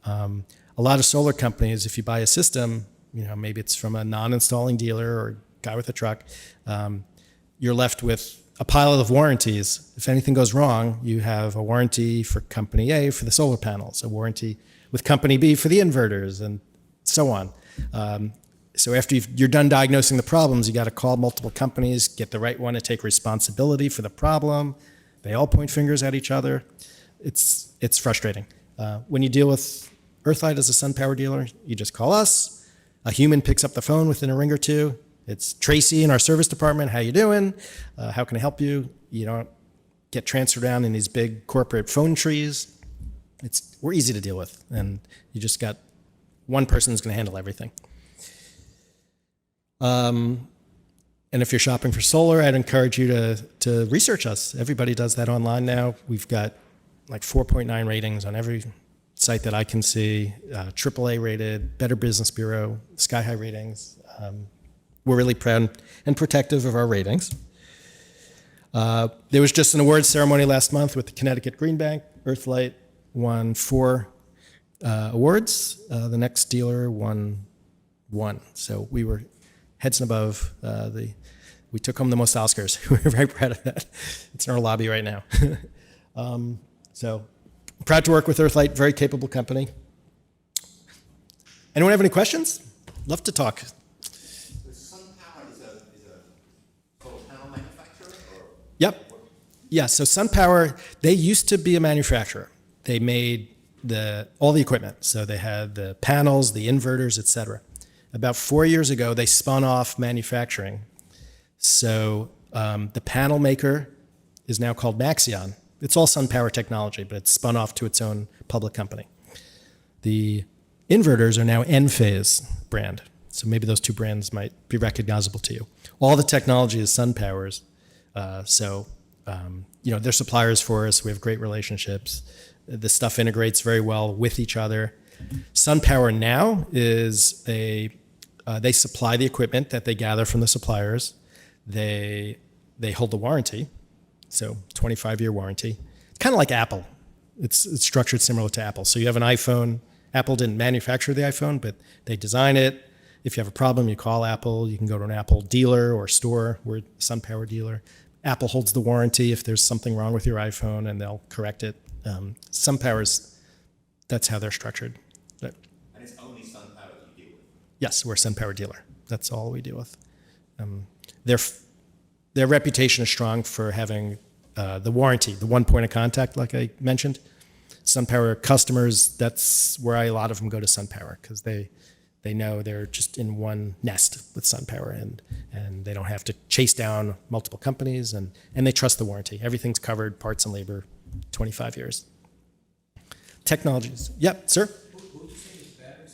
A lot of solar companies, if you buy a system, maybe it's from a non-installing dealer or guy with a truck, you're left with a pile of warranties. If anything goes wrong, you have a warranty for company A for the solar panels, a warranty with company B for the inverters, and so on. So after you're done diagnosing the problems, you got to call multiple companies, get the right one to take responsibility for the problem. They all point fingers at each other. It's frustrating. When you deal with Earthlight as a SunPower dealer, you just call us. A human picks up the phone within a ring or two. It's Tracy in our service department. How you doing? How can I help you? You don't get transferred around in these big corporate phone trees. We're easy to deal with, and you just got one person who's going to handle everything. And if you're shopping for solar, I'd encourage you to research us. Everybody does that online now. We've got like 4.9 ratings on every site that I can see, AAA rated, Better Business Bureau, Sky High ratings. We're really proud and protective of our ratings. There was just an awards ceremony last month with the Connecticut Green Bank. Earthlight won 4 awards. The next dealer won 1. So we were heads and above. We took home the most Oscars. We're very proud of that. It's in our lobby right now. So proud to work with Earthlight, very capable company. Anyone have any questions? Love to talk. SunPower is a solar panel manufacturer? Or Yep. Yeah, so SunPower, they used to be a manufacturer. They made all the equipment. So they had the panels, the inverters, et cetera. About 4 years ago, they spun off manufacturing. So the panel maker is now called Maxeon. It's all SunPower technology, but it's spun off to its own public company. The inverters are now Enphase brand. So maybe those 2 brands might be recognizable to you. All the technology is SunPower's. They're suppliers for us. We have great relationships. The stuff integrates very well with each other. SunPower now is they supply the equipment that they gather from the suppliers. They hold the warranty, so 25-year warranty. Kind of like Apple. It's structured similar to Apple. So you have an iPhone. Apple didn't manufacture the iPhone, but they design it. If you have a problem, you call Apple. You can go to an Apple dealer or store. We're a SunPower dealer. Apple holds the warranty if there's something wrong with your iPhone, and they'll correct it. SunPower's, that's how they're structured. But, and it's only SunPower that you deal with? yes, we're a SunPower dealer. That's all we deal with. their their reputation is strong for having the warranty, the one point of contact, like I mentioned. SunPower customers, that's where a lot of them go to SunPower because they know they're just in one nest with SunPower and they don't have to chase down multiple companies and they trust the warranty. Everything's covered, parts and labor, 25 years. Technologies. Yep, sir? Who did you say is battery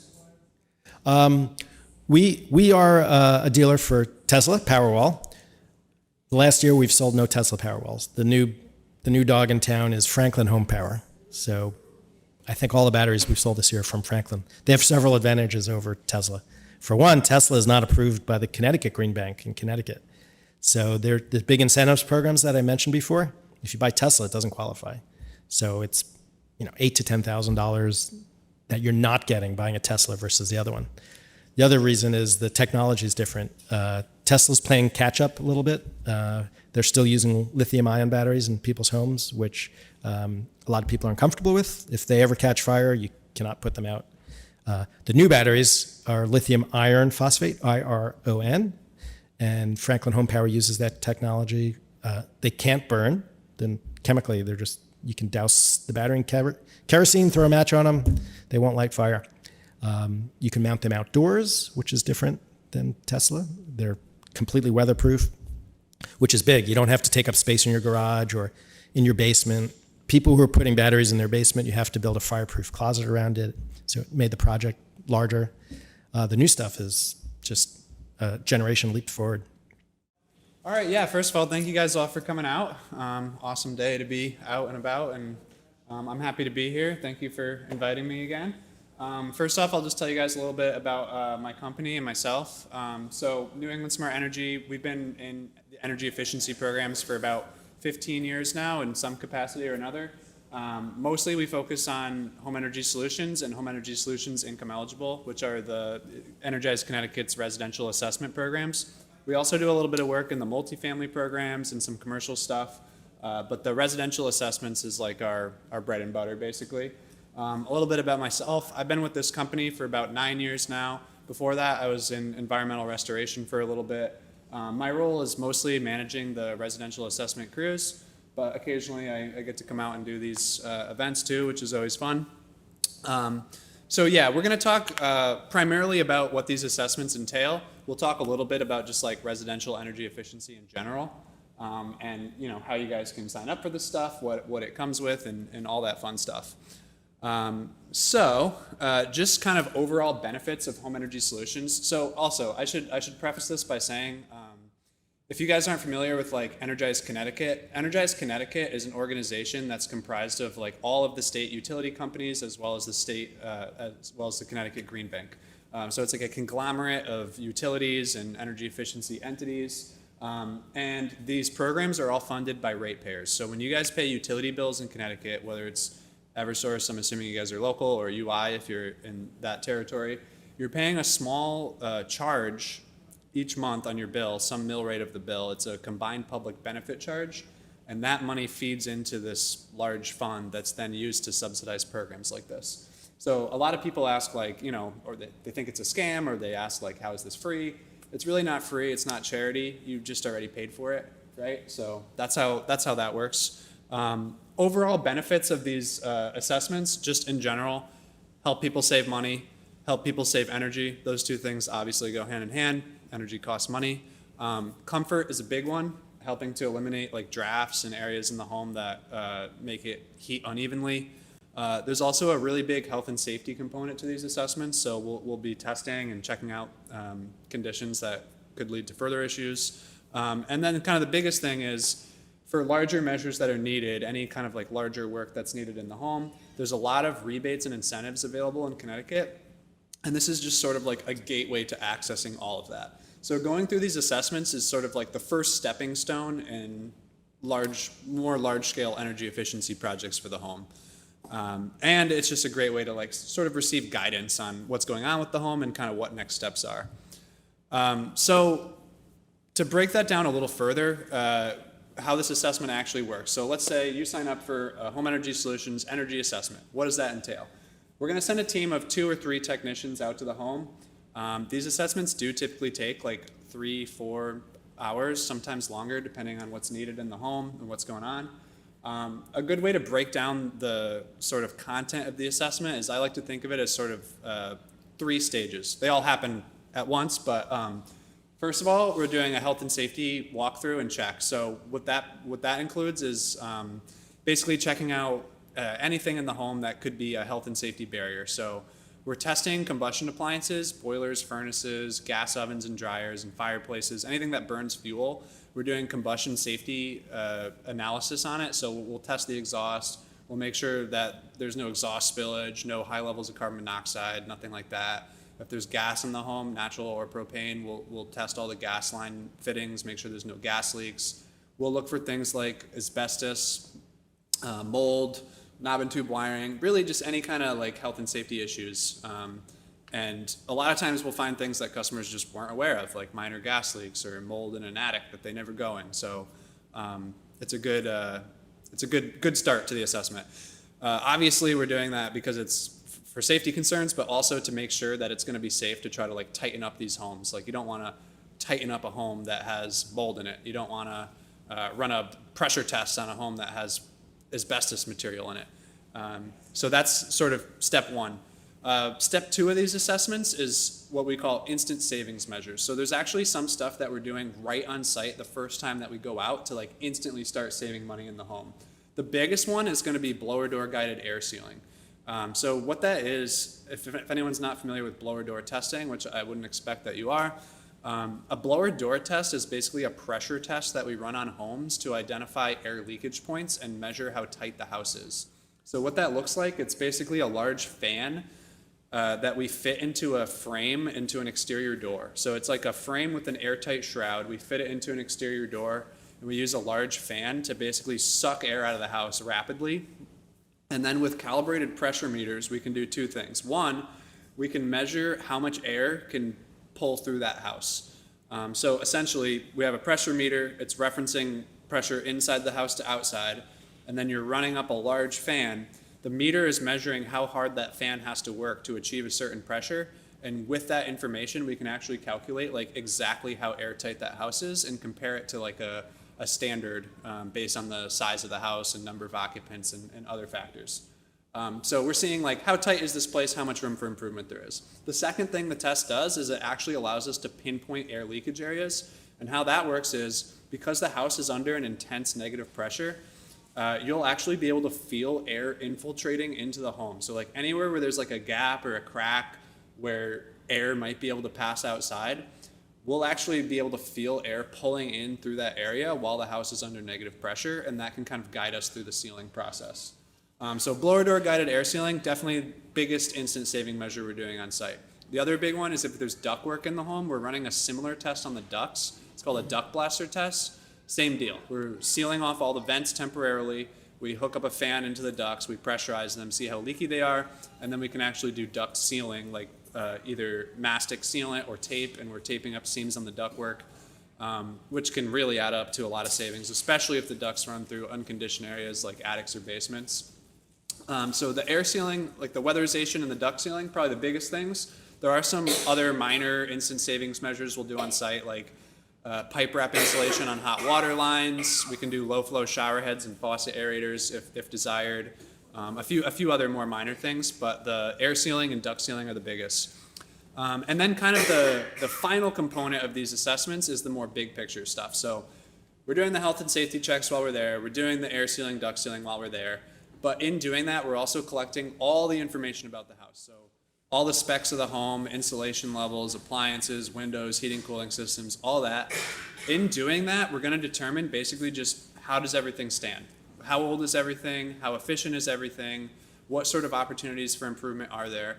supplier? We are a dealer for Tesla Powerwall. Last year we've sold no Tesla Powerwalls. The new dog in town is Franklin Home Power. So I think all the batteries we've sold this year are from Franklin. They have several advantages over Tesla. For one, Tesla is not approved by the Connecticut Green Bank in Connecticut. So the big incentives programs that I mentioned before, if you buy Tesla, it doesn't qualify. So it's $8,000 to $10,000 that you're not getting buying a Tesla versus the other one. The other reason is the technology is different. Tesla's playing catch up a little bit. They're still using lithium-ion batteries in people's homes, which a lot of people are uncomfortable with. If they ever catch fire, you cannot put them out. The new batteries are lithium iron phosphate, IRON, and Franklin Home Power uses that technology. They can't burn. Then chemically, you can douse the battery in kerosene, throw a match on them. They won't light fire. You can mount them outdoors, which is different than Tesla. They're completely weatherproof, which is big. You don't have to take up space in your garage or in your basement. People who are putting batteries in their basement, you have to build a fireproof closet around it. So it made the project larger. The new stuff is just a generation leap forward. All right, yeah, first of all, thank you guys all for coming out. Awesome day to be out and about, and I'm happy to be here. Thank you for inviting me again. First off, I'll just tell you guys a little bit about my company and myself. So New England Smart Energy, we've been in the energy efficiency programs for about 15 years now in some capacity or another. Mostly we focus on home energy solutions and home energy solutions income eligible, which are the Energize Connecticut's residential assessment programs. We also do a little bit of work in the multifamily programs and some commercial stuff, but the residential assessments is like our bread and butter basically. A little bit about myself. I've been with this company for about 9 years now. Before that, I was in environmental restoration for a little bit. My role is mostly managing the residential assessment crews, but occasionally I get to come out and do these events too, which is always fun. So yeah, we're gonna talk primarily about what these assessments entail. We'll talk a little bit about just like residential energy efficiency in general, and how you guys can sign up for this stuff, what it comes with, and all that fun stuff. Just kind of overall benefits of home energy solutions. So also, I should preface this by saying, if you guys aren't familiar with like Energize Connecticut is an organization that's comprised of like all of the state utility companies as well as the Connecticut Green Bank. So it's like a conglomerate of utilities and energy efficiency entities. And these programs are all funded by ratepayers. So when you guys pay utility bills in Connecticut, whether it's Eversource, I'm assuming you guys are local, or UI if you're in that territory, you're paying a small charge each month on your bill, some mill rate of the bill. It's a combined public benefit charge, and that money feeds into this large fund that's then used to subsidize programs like this. So a lot of people ask like, or they think it's a scam, or they ask like, how is this free? It's really not free, it's not charity, you just already paid for it, right? So that's how that works. Overall benefits of these assessments, just in general, help people save money, help people save energy. Those two things obviously go hand in hand. Energy costs money. Comfort is a big one, helping to eliminate like drafts in areas in the home that make it heat unevenly. There's also a really big health and safety component to these assessments, so we'll be testing and checking out conditions that could lead to further issues. And then kind of the biggest thing is, for larger measures that are needed, any kind of like larger work that's needed in the home, there's a lot of rebates and incentives available in Connecticut. And this is just sort of like a gateway to accessing all of that. So going through these assessments is sort of like the first stepping stone in more large scale energy efficiency projects for the home. And it's just a great way to like sort of receive guidance on what's going on with the home and kind of what next steps are. So to break that down a little further, how this assessment actually works. So let's say you sign up for a Home Energy Solutions energy assessment. What does that entail? We're going to send a team of 2 or 3 technicians out to the home. These assessments do typically take like 3, 4, hours, sometimes longer, depending on what's needed in the home and what's going on. A good way to break down the sort of content of the assessment is I like to think of it as sort of 3 stages. They all happen at once, but first of all, we're doing a health and safety walkthrough and check. So what that includes is basically checking out anything in the home that could be a health and safety barrier. So we're testing combustion appliances, boilers, furnaces, gas ovens and dryers and fireplaces, anything that burns fuel. We're doing combustion safety analysis on it. So we'll test the exhaust. We'll make sure that there's no exhaust spillage, no high levels of carbon monoxide, nothing like that. If there's gas in the home, natural or propane, we'll test all the gas line fittings, make sure there's no gas leaks. We'll look for things like asbestos, mold, knob and tube wiring, really just any kind of like health and safety issues. And a lot of times we'll find things that customers just weren't aware of, like minor gas leaks or mold in an attic that they never go in. So it's a good start to the assessment. Obviously, we're doing that because it's for safety concerns, but also to make sure that it's going to be safe to try to like tighten up these homes. Like you don't want to tighten up a home that has mold in it. You don't want to run a pressure test on a home that has asbestos material in it. So that's sort of step 1. Step 2 of these assessments is what we call instant savings measures. So there's actually some stuff that we're doing right on site the first time that we go out to like instantly start saving money in the home. The biggest one is going to be blower door guided air sealing. So what that is, if anyone's not familiar with blower door testing, which I wouldn't expect that you are, a blower door test is basically a pressure test that we run on homes to identify air leakage points and measure how tight the house is. So what that looks like, it's basically a large fan that we fit into a frame into an exterior door. So it's like a frame with an airtight shroud. We fit it into an exterior door, and we use a large fan to basically suck air out of the house rapidly. And then with calibrated pressure meters, we can do 2 things. 1, we can measure how much air can pull through that house. So essentially, we have a pressure meter. It's referencing pressure inside the house to outside. And then you're running up a large fan. The meter is measuring how hard that fan has to work to achieve a certain pressure. And with that information, we can actually calculate like exactly how airtight that house is and compare it to like a standard based on the size of the house and number of occupants and other factors. So we're seeing like how tight is this place, how much room for improvement there is. The second thing the test does is it actually allows us to pinpoint air leakage areas. And how that works is because the house is under an intense negative pressure, you'll actually be able to feel air infiltrating into the home. So like anywhere where there's like a gap or a crack where air might be able to pass outside, we'll actually be able to feel air pulling in through that area while the house is under negative pressure, and that can kind of guide us through the sealing process. So blower door guided air sealing, definitely biggest instant saving measure we're doing on site. The other big one is if there's ductwork in the home, we're running a similar test on the ducts. It's called a duct blaster test. Same deal. We're sealing off all the vents temporarily. We hook up a fan into the ducts, we pressurize them, see how leaky they are, and then we can actually do duct sealing, like either mastic sealant or tape, and we're taping up seams on the ductwork, which can really add up to a lot of savings, especially if the ducts run through unconditioned areas like attics or basements. So the air sealing, like the weatherization and the duct sealing, probably the biggest things. There are some other minor instant savings measures we'll do on site, like pipe wrap insulation on hot water lines. We can do low flow shower heads and faucet aerators if desired. A few other more minor things, but the air sealing and duct sealing are the biggest. And then kind of the final component of these assessments is the more big picture stuff. So we're doing the health and safety checks while we're there. We're doing the air sealing, duct sealing while we're there. But in doing that, we're also collecting all the information about the house. So all the specs of the home, insulation levels, appliances, windows, heating, cooling systems, all that. In doing that, we're going to determine basically just how does everything stand? How old is everything? How efficient is everything? What sort of opportunities for improvement are there?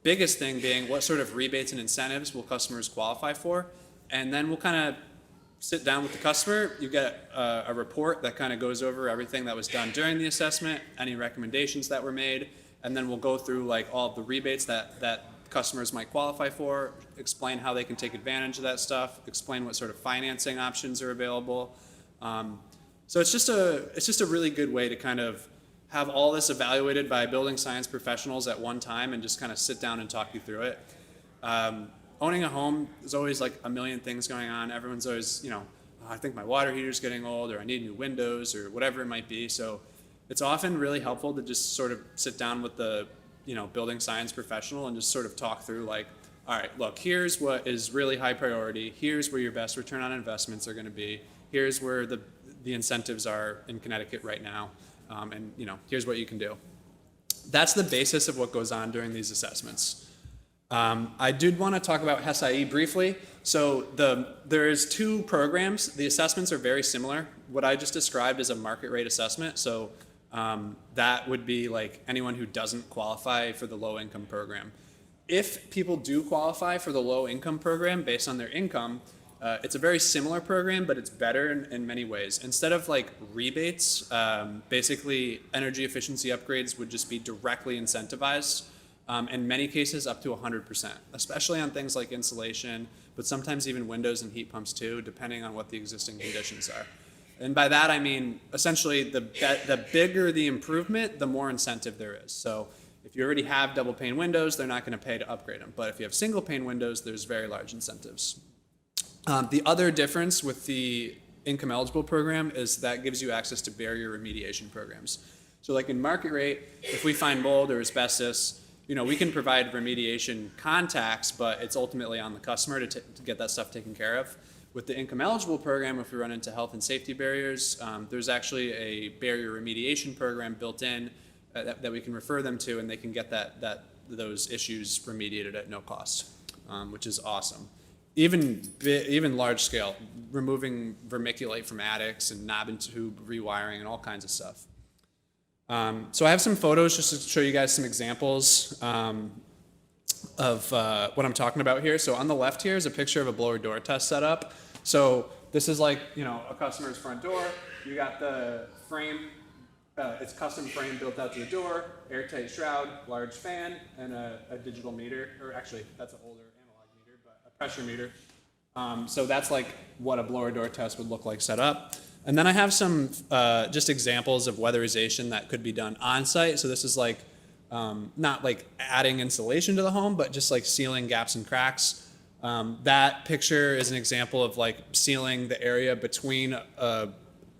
Biggest thing being what sort of rebates and incentives will customers qualify for? And then we'll kind of sit down with the customer. You get a report that kind of goes over everything that was done during the assessment, any recommendations that were made, and then we'll go through like all of the rebates that customers might qualify for, explain how they can take advantage of that stuff, explain what sort of financing options are available. So it's just a really good way to kind of have all this evaluated by building science professionals at one time and just kind of sit down and talk you through it. Owning a home, there's always like a million things going on. Everyone's always, "Oh, I think my water heater's getting old, or I need new windows, or whatever it might be. So it's often really helpful to just sort of sit down with the, building science professional and just sort of talk through like, all right, look, here's what is really high priority. Here's where your best return on investments are going to be. Here's where the incentives are in Connecticut right now. And here's what you can do. That's the basis of what goes on during these assessments. I did want to talk about HESI briefly. So there's two programs. The assessments are very similar. What I just described is a market rate assessment. So that would be like anyone who doesn't qualify for the low income program. If people do qualify for the low income program based on their income, it's a very similar program, but it's better in many ways. Instead of like rebates, basically energy efficiency upgrades would just be directly incentivized. In many cases up to 100%, especially on things like insulation, but sometimes even windows and heat pumps too, depending on what the existing conditions are. And by that I mean, essentially the bigger the improvement, the more incentive there is. So if you already have double pane windows, they're not going to pay to upgrade them. But if you have single pane windows, there's very large incentives. The other difference with the income eligible program is that gives you access to barrier remediation programs. So like in market rate, if we find mold or asbestos, we can provide remediation contacts, but it's ultimately on the customer to get that stuff taken care of. With the income eligible program, if we run into health and safety barriers, there's actually a barrier remediation program built in that we can refer them to, and they can get those issues remediated at no cost, which is awesome. Even large scale, removing vermiculite from attics and knob and tube rewiring and all kinds of stuff. So I have some photos just to show you guys some examples of what I'm talking about here. So on the left here is a picture of a blower door test setup. So this is like, a customer's front door. You got the frame. It's custom frame built out to the door, airtight shroud, large fan, and a digital meter, or actually that's an older analog meter, but a pressure meter. So that's like what a blower door test would look like set up. And then I have some just examples of weatherization that could be done on site. So this is like not like adding insulation to the home, but just like sealing gaps and cracks. That picture is an example of like sealing the area between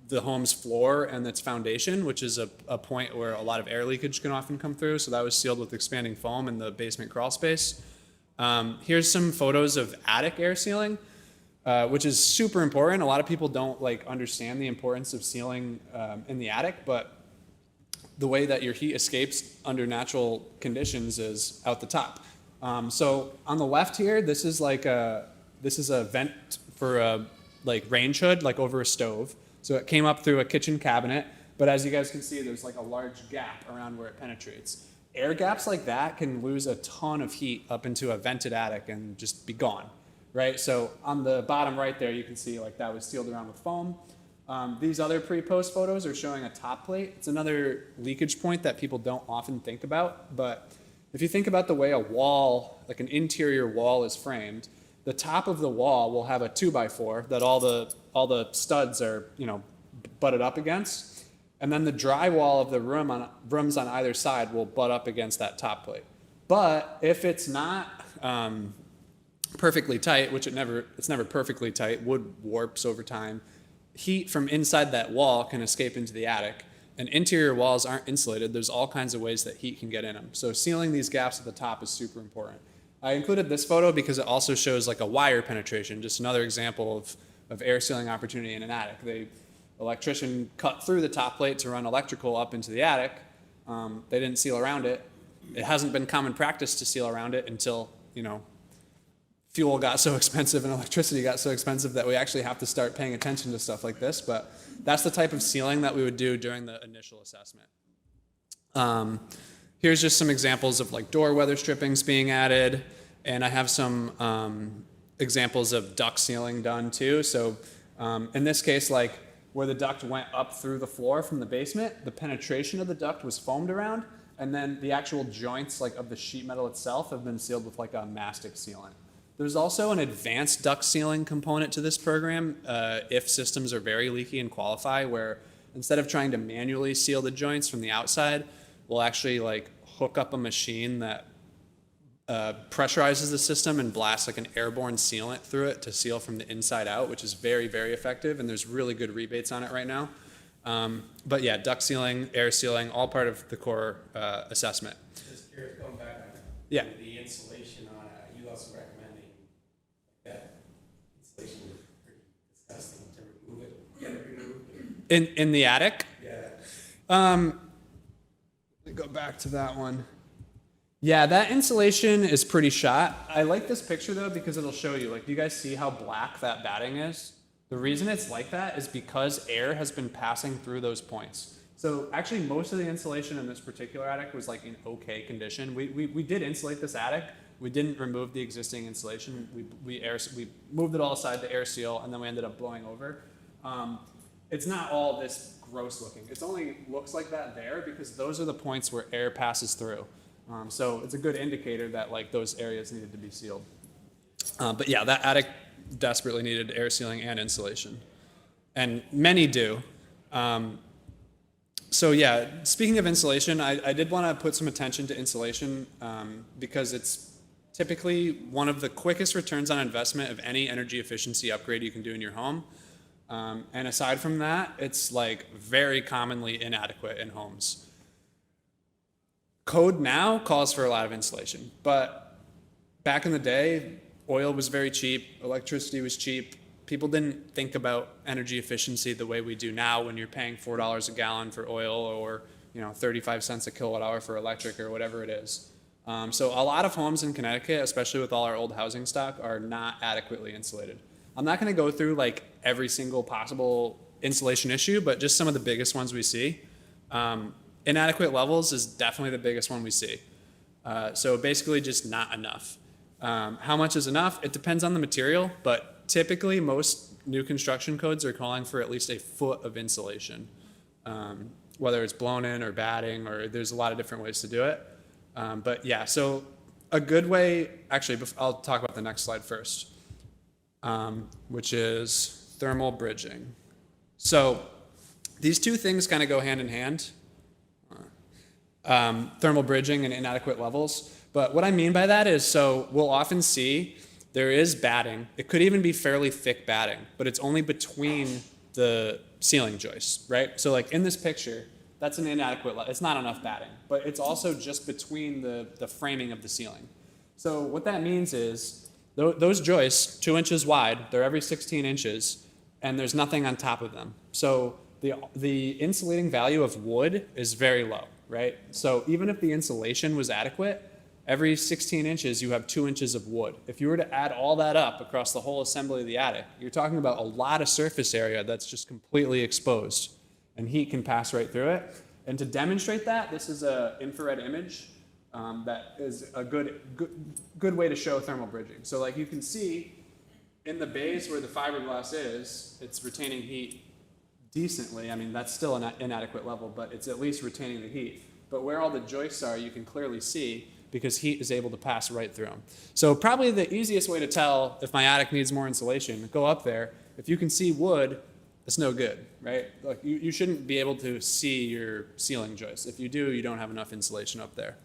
the home's floor and its foundation, which is a point where a lot of air leakage can often come through. So that was sealed with expanding foam in the basement crawl space. Here's some photos of attic air sealing, which is super important. A lot of people don't understand the importance of sealing in the attic, but the way that your heat escapes under natural conditions is out the top. So on the left here, this is a vent for a range hood, over a stove. So it came up through a kitchen cabinet, but as you guys can see, there's a large gap around where it penetrates. Air gaps like that can lose a ton of heat up into a vented attic and just be gone, right? So on the bottom right there, you can see that was sealed around with foam. These other pre-post photos are showing a top plate. It's another leakage point that people don't often think about, but if you think about the way a wall, an interior wall is framed, the top of the wall will have a 2x4 that all the studs are, butted up against. And then the drywall of the rooms on either side will butt up against that top plate. But if it's not perfectly tight, which it's never perfectly tight, wood warps over time, heat from inside that wall can escape into the attic. And interior walls aren't insulated. There's all kinds of ways that heat can get in them. So sealing these gaps at the top is super important. I included this photo because it also shows a wire penetration, just another example of air sealing opportunity in an attic. The electrician cut through the top plate to run electrical up into the attic. They didn't seal around it. It hasn't been common practice to seal around it until, fuel got so expensive and electricity got so expensive that we actually have to start paying attention to stuff like this. But that's the type of sealing that we would do during the initial assessment. Here's just some examples of door weather strippings being added, and I have some examples of duct sealing done too. So in this case, where the duct went up through the floor from the basement, the penetration of the duct was foamed around, and then the actual joints of the sheet metal itself have been sealed with a mastic sealant. There's also an advanced duct sealing component to this program if systems are very leaky and qualify, where instead of trying to manually seal the joints from the outside, we'll actually hook up a machine that pressurizes the system and blasts like an airborne sealant through it to seal from the inside out, which is very, very effective, and there's really good rebates on it right now. But yeah, duct sealing, air sealing, all part of the core assessment. Just curious, going back on Yeah. the insulation on it, you also recommending that insulation is pretty disgusting to remove it, get it removed. In the attic? Yeah. Let me go back to that one. Yeah, that insulation is pretty shot. I like this picture though because it'll show you, like, do you guys see how black that batting is? The reason it's like that is because air has been passing through those points. So actually most of the insulation in this particular attic was like in okay condition. We did insulate this attic. We didn't remove the existing insulation. We moved it all aside to air seal, and then we ended up blowing over. It's not all this gross looking. It only looks like that there because those are the points where air passes through. So it's a good indicator that like those areas needed to be sealed. But yeah, that attic desperately needed air sealing and insulation. And many do. So yeah, speaking of insulation, I did want to put some attention to insulation because it's typically one of the quickest returns on investment of any energy efficiency upgrade you can do in your home. And aside from that, it's like very commonly inadequate in homes. Code now calls for a lot of insulation, but back in the day, oil was very cheap, electricity was cheap. People didn't think about energy efficiency the way we do now when you're paying $4 a gallon for oil or 35 cents a kilowatt hour for electric or whatever it is. So a lot of homes in Connecticut, especially with all our old housing stock, are not adequately insulated. I'm not going to go through like every single possible insulation issue, but just some of the biggest ones we see. Inadequate levels is definitely the biggest one we see. So basically just not enough. How much is enough? It depends on the material, but typically most new construction codes are calling for at least a foot of insulation, whether it's blown in or batting, or there's a lot of different ways to do it. But yeah, so a good way, actually, I'll talk about the next slide first, which is thermal bridging. So these two things kind of go hand in hand. Thermal bridging and inadequate levels. But what I mean by that is, so we'll often see there is batting. It could even be fairly thick batting, but it's only between the ceiling joists, right? So like in this picture, that's an inadequate level. It's not enough batting, but it's also just between the framing of the ceiling. So what that means is those joists, 2 inches wide, they're every 16 inches, and there's nothing on top of them. So the insulating value of wood is very low. Right? So even if the insulation was adequate, every 16 inches you have 2 inches of wood. If you were to add all that up across the whole assembly of the attic, you're talking about a lot of surface area that's just completely exposed, and heat can pass right through it. And to demonstrate that, this is an infrared image that is a good way to show thermal bridging. So like you can see in the base where the fiberglass is, it's retaining heat decently. I mean, that's still an inadequate level, but it's at least retaining the heat. But where all the joists are, you can clearly see because heat is able to pass right through them. So probably the easiest way to tell if my attic needs more insulation, go up there. If you can see wood, it's no good, right? Like you shouldn't be able to see your ceiling joists. If you do, you don't have enough insulation up there.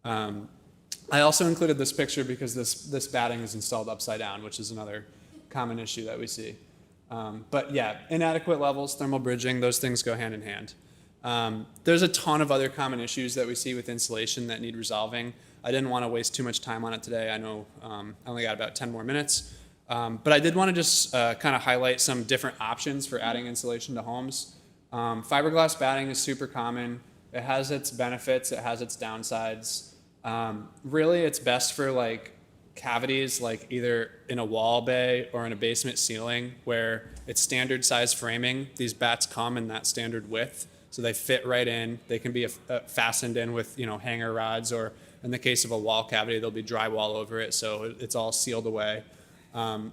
I also included this picture because this batting is installed upside down, which is another common issue that we see. But yeah, inadequate levels, thermal bridging, those things go hand in hand. There's a ton of other common issues that we see with insulation that need resolving. I didn't want to waste too much time on it today. I know I only got about 10 more minutes. But I did want to just kind of highlight some different options for adding insulation to homes. Fiberglass batting is super common. It has its benefits, it has its downsides. Really, it's best for like cavities, like either in a wall bay or in a basement ceiling where it's standard size framing. These bats come in that standard width, so they fit right in. They can be fastened in with hanger rods, or in the case of a wall cavity, there'll be drywall over it, so it's all sealed away.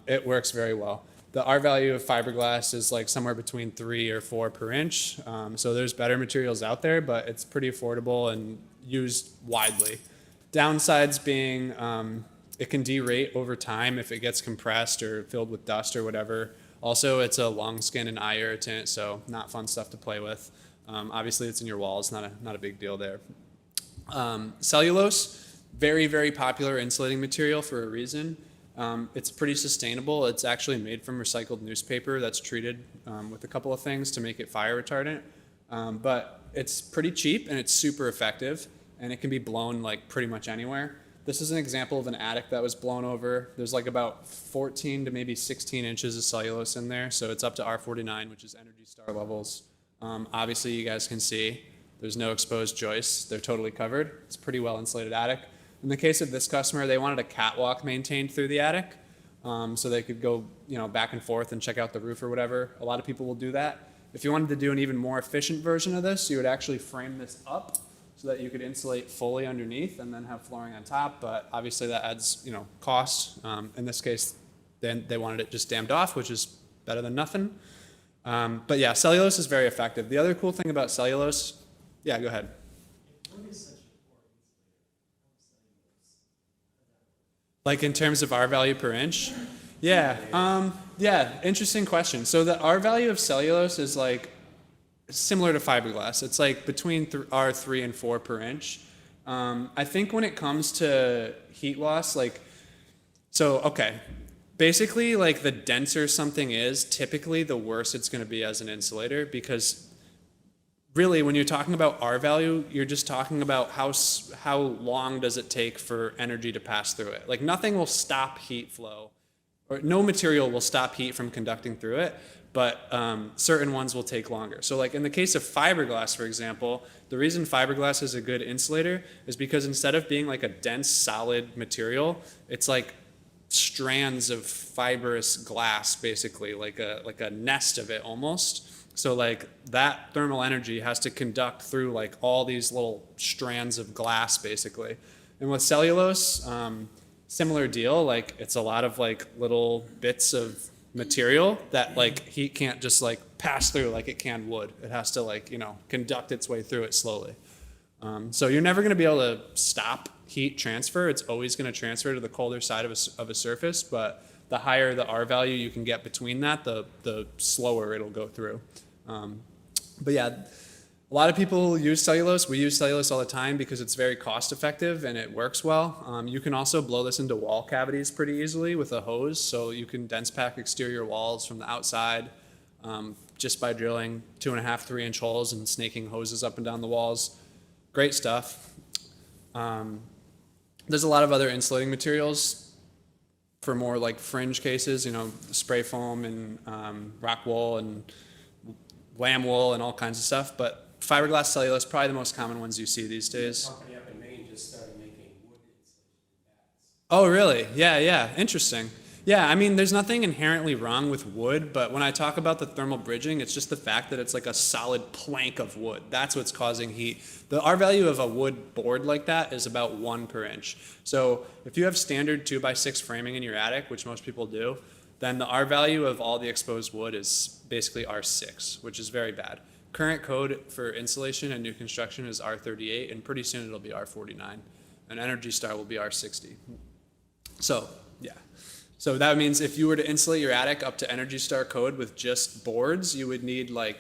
It works very well. The R value of fiberglass is like somewhere between 3 or 4 per inch. So there's better materials out there, but it's pretty affordable and used widely. Downsides being it can derate over time if it gets compressed or filled with dust or whatever. Also, it's a long skin and eye irritant, so not fun stuff to play with. Obviously, it's in your walls, not a big deal there. Cellulose, Very, very popular insulating material for a reason. It's pretty sustainable. It's actually made from recycled newspaper that's treated with a couple of things to make it fire retardant. But it's pretty cheap and it's super effective, and it can be blown like pretty much anywhere. This is an example of an attic that was blown over. There's like about 14 to maybe 16 inches of cellulose in there, so it's up to R49, which is Energy Star levels. Obviously, you guys can see there's no exposed joists. They're totally covered. It's a pretty well insulated attic. In the case of this customer, they wanted a catwalk maintained through the attic, so they could go, back and forth and check out the roof or whatever. A lot of people will do that. If you wanted to do an even more efficient version of this, you would actually frame this up so that you could insulate fully underneath and then have flooring on top. But obviously that adds, cost. In this case, then they wanted it just dammed off, which is better than nothing. But yeah, cellulose is very effective. The other cool thing about cellulose, yeah, go ahead. Like in terms of R value per inch? Yeah, interesting question. So the R value of cellulose is like similar to fiberglass. It's like between R3 and 4 per inch. I think when it comes to heat loss, basically like the denser something is, typically the worse it's gonna be as an insulator, because really when you're talking about R value, you're just talking about how long does it take for energy to pass through it. Like nothing will stop heat flow, or no material will stop heat from conducting through it, but certain ones will take longer. So like in the case of fiberglass, for example, the reason fiberglass is a good insulator is because instead of being like a dense solid material, it's like strands of fibrous glass, basically, like a nest of it almost. So like that thermal energy has to conduct through like all these little strands of glass, basically. And with cellulose, similar deal, like it's a lot of like little bits of material that like heat can't just like pass through like it can wood. It has to like, conduct its way through it slowly. So you're never gonna be able to stop heat transfer. It's always gonna transfer to the colder side of a surface, but the higher the R value you can get between that, the slower it'll go through. But yeah, a lot of people use cellulose. We use cellulose all the time because it's very cost effective and it works well. You can also blow this into wall cavities pretty easily with a hose. So you can dense pack exterior walls from the outside just by drilling 2.5, 3 inch holes and snaking hoses up and down the walls. Great stuff. There's a lot of other insulating materials for more like fringe cases, spray foam and rock wool and lamb wool and all kinds of stuff, but fiberglass, cellulose, probably the most common ones you see these days. A company up in Maine just started making wood insulation bats. Oh, really? Yeah, interesting. Yeah, I mean, there's nothing inherently wrong with wood, but when I talk about the thermal bridging, it's just the fact that it's like a solid plank of wood. That's what's causing heat. The R value of a wood board like that is about 1 per inch. So if you have standard 2x6 framing in your attic, which most people do, then the R value of all the exposed wood is basically R6, which is very bad. Current code for insulation and new construction is R38, and pretty soon it'll be R49. And Energy Star will be R60. So, yeah. So that means if you were to insulate your attic up to Energy Star code with just boards, you would need 5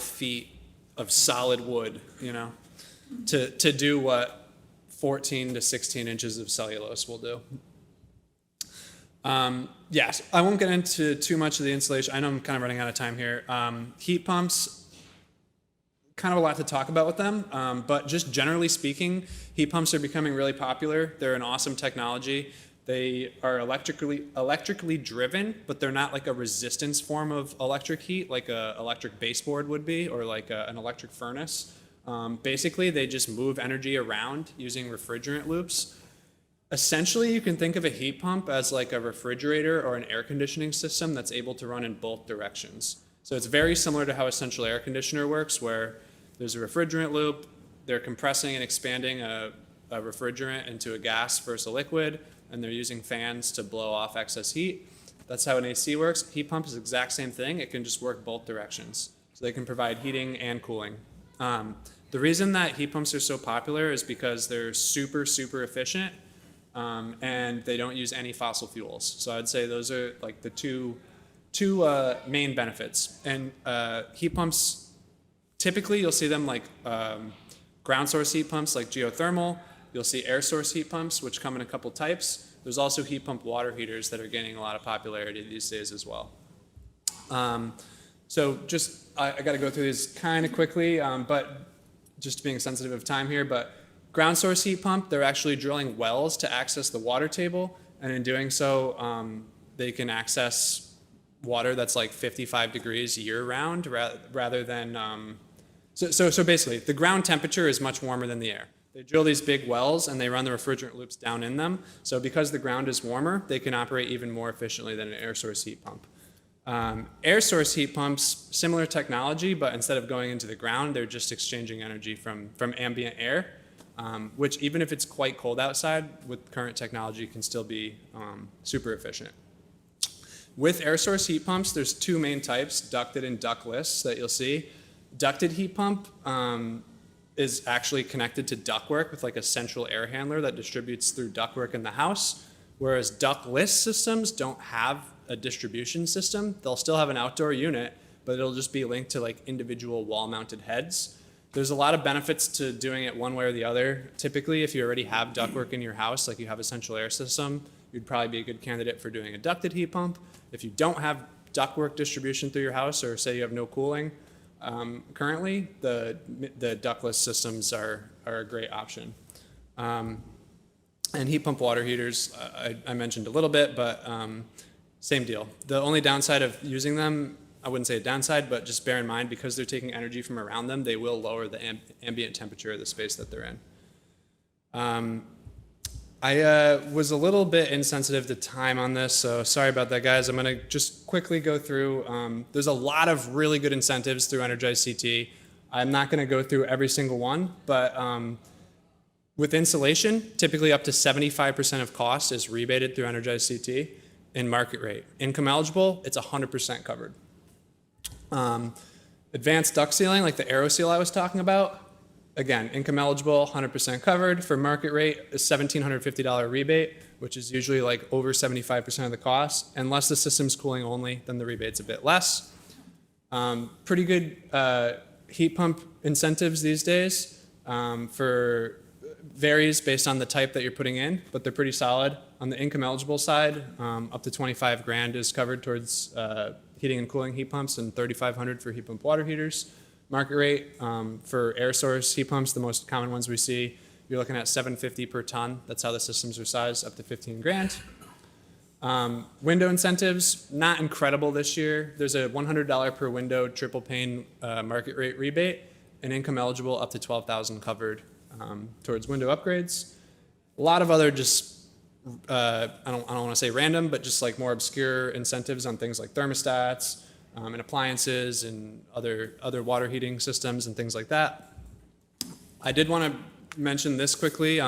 feet of solid wood, to do what 14 to 16 inches of cellulose will do. Yes, I won't get into too much of the insulation. I know I'm kind of running out of time here. Heat pumps, kind of a lot to talk about with them, but just generally speaking, heat pumps are becoming really popular. They're an awesome technology. They are electrically driven, but they're not like a resistance form of electric heat, like an electric baseboard would be, or like an electric furnace. Basically, they just move energy around using refrigerant loops. Essentially, you can think of a heat pump as like a refrigerator or an air conditioning system that's able to run in both directions. So it's very similar to how a central air conditioner works, where there's a refrigerant loop, they're compressing and expanding a refrigerant into a gas versus a liquid, and they're using fans to blow off excess heat. That's how an AC works. Heat pump is the exact same thing. It can just work both directions. So they can provide heating and cooling. The reason that heat pumps are so popular is because they're super, super efficient. And they don't use any fossil fuels. So I'd say those are like the two main benefits. And heat pumps, typically you'll see them like ground source heat pumps like geothermal. You'll see air source heat pumps, which come in a couple types. There's also heat pump water heaters that are gaining a lot of popularity these days as well. So just, I got to go through these kind of quickly, but just being sensitive of time here, but ground source heat pump, they're actually drilling wells to access the water table, and in doing so, they can access water that's like 55 degrees year round rather than, so basically the ground temperature is much warmer than the air. They drill these big wells and they run the refrigerant loops down in them. So because the ground is warmer, they can operate even more efficiently than an air source heat pump. Air source heat pumps, similar technology, but instead of going into the ground, they're just exchanging energy from ambient air, which even if it's quite cold outside, with current technology can still be super efficient. With air source heat pumps, there's two main types, ducted and ductless, that you'll see. Ducted heat pump is actually connected to ductwork with like a central air handler that distributes through ductwork in the house, whereas ductless systems don't have a distribution system. They'll still have an outdoor unit, but it'll just be linked to like individual wall-mounted heads. There's a lot of benefits to doing it one way or the other. Typically, if you already have ductwork in your house, like you have a central air system, you'd probably be a good candidate for doing a ducted heat pump. If you don't have ductwork distribution through your house, or say you have no cooling, currently, the ductless systems are a great option. And heat pump water heaters, I mentioned a little bit, but same deal. The only downside of using them, I wouldn't say a downside, but just bear in mind, because they're taking energy from around them, they will lower the ambient temperature of the space that they're in. I was a little bit insensitive to time on this, so sorry about that, guys. I'm going to just quickly go through. There's a lot of really good incentives through Energize CT. I'm not going to go through every single one, but with insulation, typically up to 75% of cost is rebated through Energize CT in market rate. Income eligible, it's 100% covered. Advanced duct sealing, like the AeroSeal I was talking about, again, income eligible, 100% covered. For market rate, a $1,750 rebate, which is usually like over 75% of the cost. Unless the system's cooling only, then the rebate's a bit less. Pretty good heat pump incentives these days varies based on the type that you're putting in, but they're pretty solid. On the income eligible side, up to 25 grand is covered towards heating and cooling heat pumps, and 3,500 for heat pump water heaters. Market rate for air source heat pumps, the most common ones we see, you're looking at $750 per ton. That's how the systems are sized, up to 15 grand. Window incentives, not incredible this year. There's a $100 per window triple pane market rate rebate, and income eligible up to 12,000 covered towards window upgrades. A lot of other just, I don't want to say random, but just like more obscure incentives on things like thermostats, and appliances and other water heating systems and things like that. I did want to mention this quickly.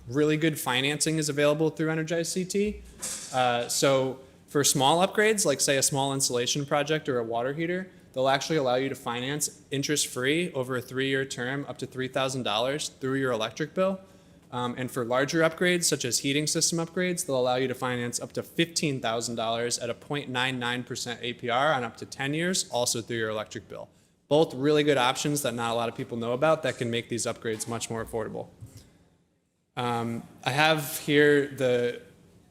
Really good financing is available through Energize CT. So for small upgrades, like say a small insulation project or a water heater, they'll actually allow you to finance interest-free over a 3-year term up to $3,000 through your electric bill. And for larger upgrades, such as heating system upgrades, they'll allow you to finance up to $15,000 at a 0.99% APR on up to 10 years, also through your electric bill. Both really good options that not a lot of people know about that can make these upgrades much more affordable. I have here the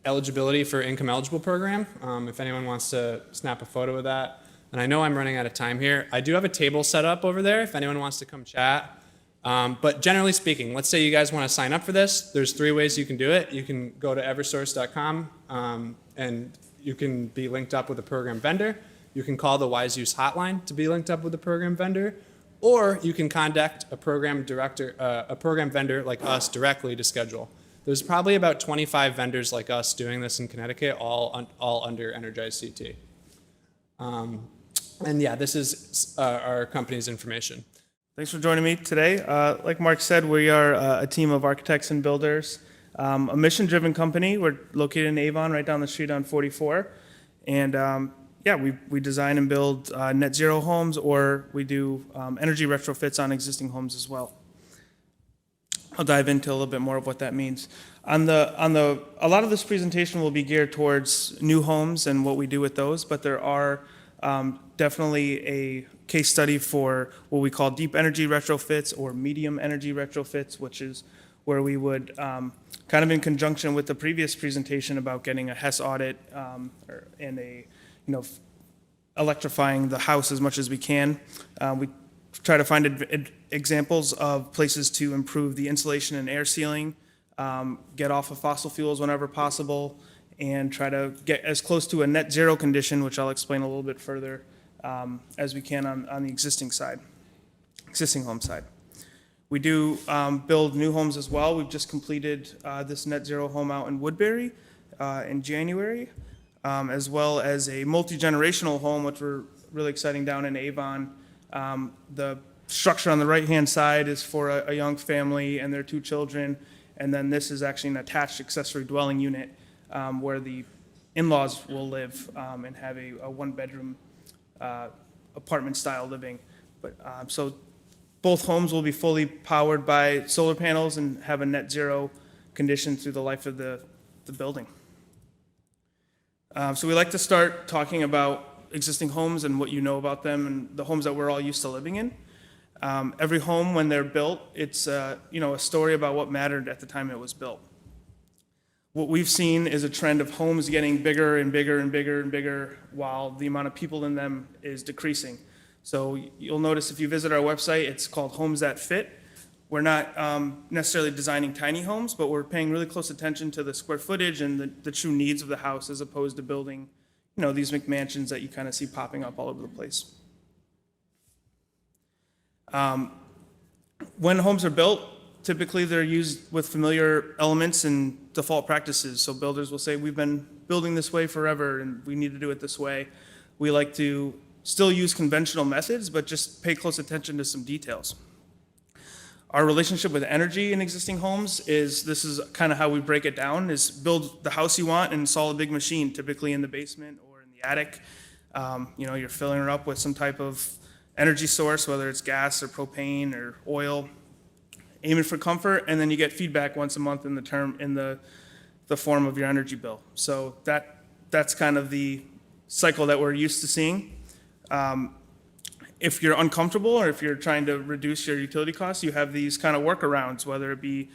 eligibility for income eligible program, if anyone wants to snap a photo of that. And I know I'm running out of time here. I do have a table set up over there if anyone wants to come chat. But generally speaking, let's say you guys want to sign up for this. There's 3 ways you can do it. You can go to eversource.com and you can be linked up with a program vendor. You can call the Wise Use hotline to be linked up with a program vendor, or you can contact a program vendor like us directly to schedule. There's probably about 25 vendors like us doing this in Connecticut, all under Energize CT. And yeah, this is our company's information. Thanks for joining me today. Like Mark said, we are a team of architects and builders, a mission-driven company. We're located in Avon, right down the street on 44. And yeah, we design and build net zero homes, or we do energy retrofits on existing homes as well. I'll dive into a little bit more of what that means. A lot of this presentation will be geared towards new homes and what we do with those, but there are Definitely a case study for what we call deep energy retrofits or medium energy retrofits, which is where we would, kind of in conjunction with the previous presentation about getting a HES audit and electrifying the house as much as we can. We try to find examples of places to improve the insulation and air sealing, get off of fossil fuels whenever possible, and try to get as close to a net zero condition, which I'll explain a little bit further, as we can on the existing home side. We do build new homes as well. We've just completed this net zero home out in Woodbury in January, as well as a multi-generational home, which we're really exciting down in Avon. The structure on the right-hand side is for a young family and their 2 children, and then this is actually an attached accessory dwelling unit where the in-laws will live and have a 1-bedroom apartment-style living. But so both homes will be fully powered by solar panels and have a net zero condition through the life of the building. So we like to start talking about existing homes and what you know about them and the homes that we're all used to living in. Every home, when they're built, it's a story about what mattered at the time it was built. What we've seen is a trend of homes getting bigger and bigger and bigger and bigger while the amount of people in them is decreasing. So you'll notice if you visit our website, it's called Homes That Fit. We're not necessarily designing tiny homes, but we're paying really close attention to the square footage and the true needs of the house as opposed to building, these McMansions that you kind of see popping up all over the place. When homes are built, typically they're used with familiar elements and default practices. So builders will say, we've been building this way forever and we need to do it this way. We like to still use conventional methods, but just pay close attention to some details. Our relationship with energy in existing homes this is kind of how we break it down, is build the house you want and install a big machine, typically in the basement or in the attic. You're filling it up with some type of energy source, whether it's gas or propane or oil, aiming for comfort, and then you get feedback once a month in the form of your energy bill. So that's kind of the cycle that we're used to seeing. If you're uncomfortable or if you're trying to reduce your utility costs, you have these kind of workarounds, whether it be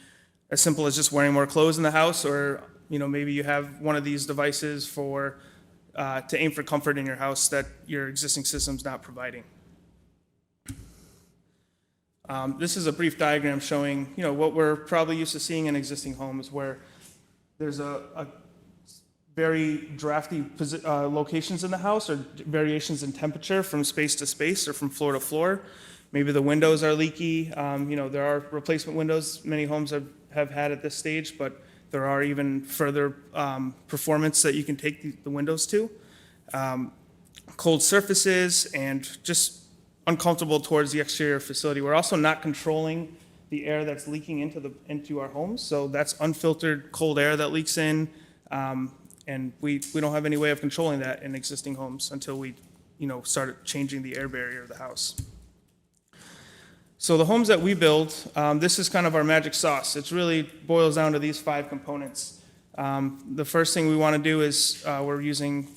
as simple as just wearing more clothes in the house, or maybe you have one of these devices to aim for comfort in your house that your existing system's not providing. This is a brief diagram showing what we're probably used to seeing in existing homes, where there's a very drafty locations in the house, or variations in temperature from space to space or from floor to floor. Maybe the windows are leaky. There are replacement windows many homes have had at this stage, but there are even further performance that you can take the windows to. Cold surfaces and just uncomfortable towards the exterior facility. We're also not controlling the air that's leaking into our homes, so that's unfiltered cold air that leaks in. And we don't have any way of controlling that in existing homes until we, start changing the air barrier of the house. So the homes that we build, this is kind of our magic sauce. It really boils down to these 5 components. The first thing we want to do is we're using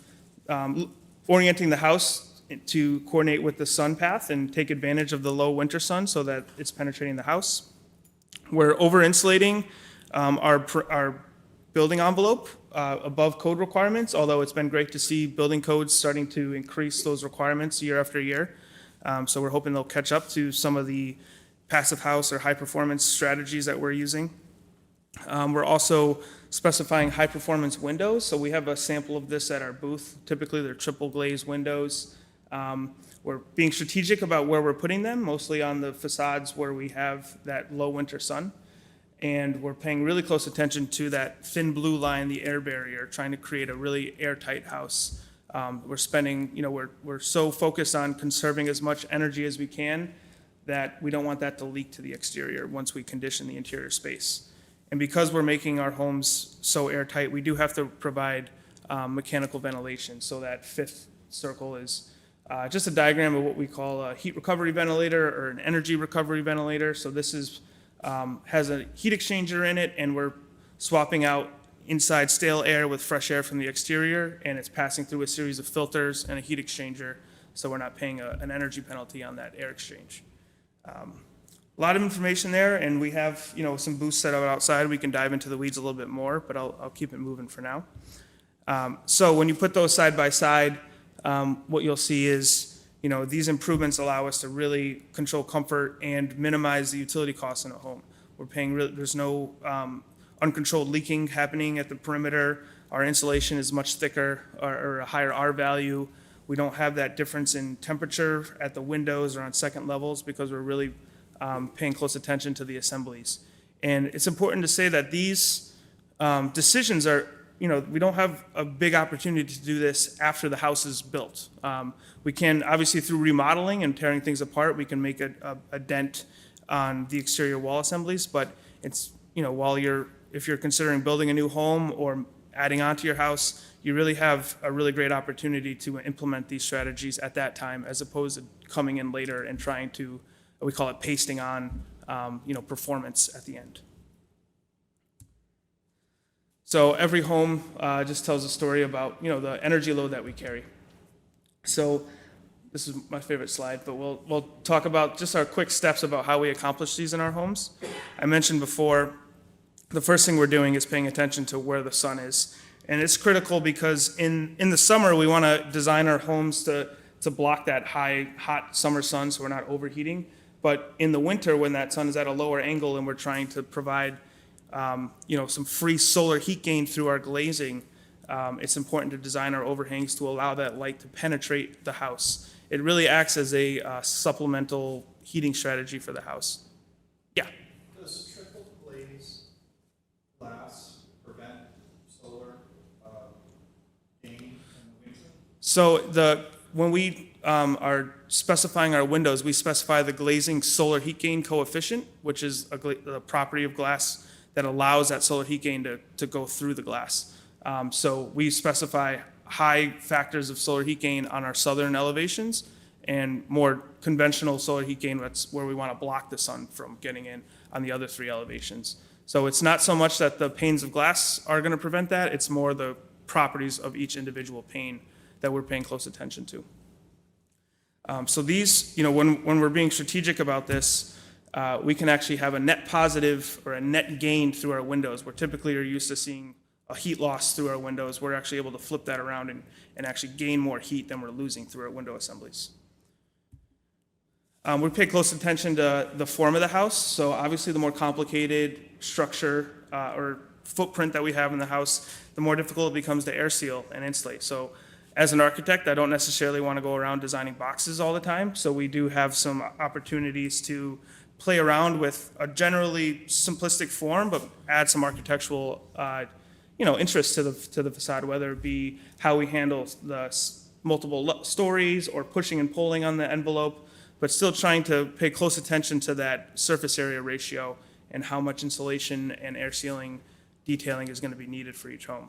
orienting the house to coordinate with the sun path and take advantage of the low winter sun so that it's penetrating the house. We're over-insulating our building envelope above code requirements, although it's been great to see building codes starting to increase those requirements year after year. So we're hoping they'll catch up to some of the passive house or high performance strategies that we're using. We're also specifying high performance windows. So we have a sample of this at our booth. Typically they're triple glazed windows. We're being strategic about where we're putting them, mostly on the facades where we have that low winter sun. And we're paying really close attention to that thin blue line, the air barrier, trying to create a really airtight house. We're spending, we're so focused on conserving as much energy as we can that we don't want that to leak to the exterior once we condition the interior space. And because we're making our homes so airtight, we do have to provide mechanical ventilation. So that 5th circle is just a diagram of what we call a heat recovery ventilator or an energy recovery ventilator. So this is has a heat exchanger in it, and we're swapping out inside stale air with fresh air from the exterior, and it's passing through a series of filters and a heat exchanger so we're not paying an energy penalty on that air exchange. A lot of information there, and we have, some booths set up outside. We can dive into the weeds a little bit more, but I'll keep it moving for now. So when you put those side by side, what you'll see is, these improvements allow us to really control comfort and minimize the utility costs in a home. We're paying, there's no uncontrolled leaking happening at the perimeter. Our insulation is much thicker or a higher R value. We don't have that difference in temperature at the windows or on second levels because we're really paying close attention to the assemblies. And it's important to say that these decisions are, we don't have a big opportunity to do this after the house is built. We can, obviously through remodeling and tearing things apart, we can make a dent on the exterior wall assemblies, but it's, if you're considering building a new home or adding on to your house, you really have a really great opportunity to implement these strategies at that time as opposed to coming in later and trying to, we call it pasting on, performance at the end. So every home just tells a story about, the energy load that we carry. So this is my favorite slide, but we'll talk about just our quick steps about how we accomplish these in our homes. I mentioned before, the first thing we're doing is paying attention to where the sun is. And it's critical because in the summer, we want to design our homes to block that hot summer sun so we're not overheating. But in the winter, when that sun is at a lower angle and we're trying to provide some free solar heat gain through our glazing, it's important to design our overhangs to allow that light to penetrate the house. It really acts as a supplemental heating strategy for the house. Yeah? Does triple glaze glass prevent solar gain in the winter? So when we are specifying our windows, we specify the glazing solar heat gain coefficient, which is a property of glass that allows that solar heat gain to go through the glass. So we specify high factors of solar heat gain on our southern elevations and more conventional solar heat gain, that's where we want to block the sun from getting in on the other three elevations. So it's not so much that the panes of glass are going to prevent that, it's more the properties of each individual pane that we're paying close attention to. So these, when we're being strategic about this, we can actually have a net positive or a net gain through our windows. We're typically used to seeing a heat loss through our windows. We're actually able to flip that around and actually gain more heat than we're losing through our window assemblies. We pay close attention to the form of the house. So obviously the more complicated structure or footprint that we have in the house, the more difficult it becomes to air seal and insulate. So as an architect, I don't necessarily want to go around designing boxes all the time. So we do have some opportunities to play around with a generally simplistic form, but add some architectural, interest to the facade, whether it be how we handle the multiple stories or pushing and pulling on the envelope, but still trying to pay close attention to that surface area ratio and how much insulation and air sealing detailing is going to be needed for each home.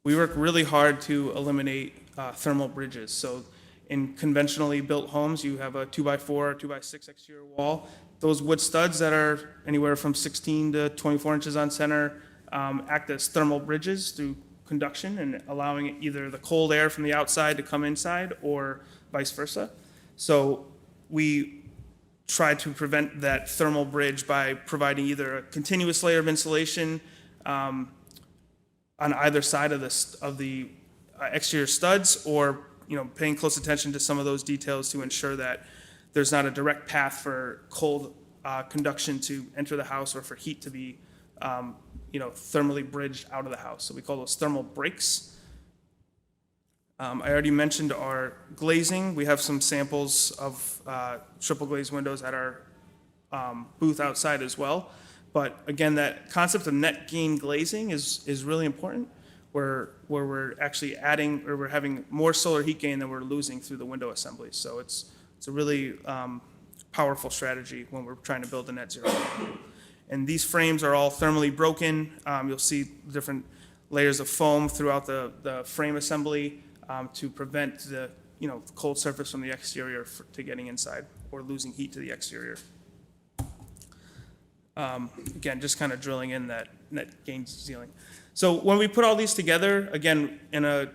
We work really hard to eliminate thermal bridges. So in conventionally built homes, you have a 2x4 or 2x6 exterior wall. Those wood studs that are anywhere from 16 to 24 inches on center act as thermal bridges through conduction and allowing either the cold air from the outside to come inside or vice versa. So we try to prevent that thermal bridge by providing either a continuous layer of insulation on either side of the exterior studs, or paying close attention to some of those details to ensure that there's not a direct path for cold conduction to enter the house or for heat to be thermally bridged out of the house. So we call those thermal breaks. I already mentioned our glazing. We have some samples of triple glazed windows at our booth outside as well. But again, that concept of net gain glazing is really important, where we're actually adding, or we're having more solar heat gain than we're losing through the window assembly. So it's a really powerful strategy when we're trying to build a net zero. And these frames are all thermally broken. You'll see different layers of foam throughout the frame assembly to prevent the cold surface from the exterior to getting inside or losing heat to the exterior. Again, just kind of drilling in that net gain sealing. So when we put all these together, again, in a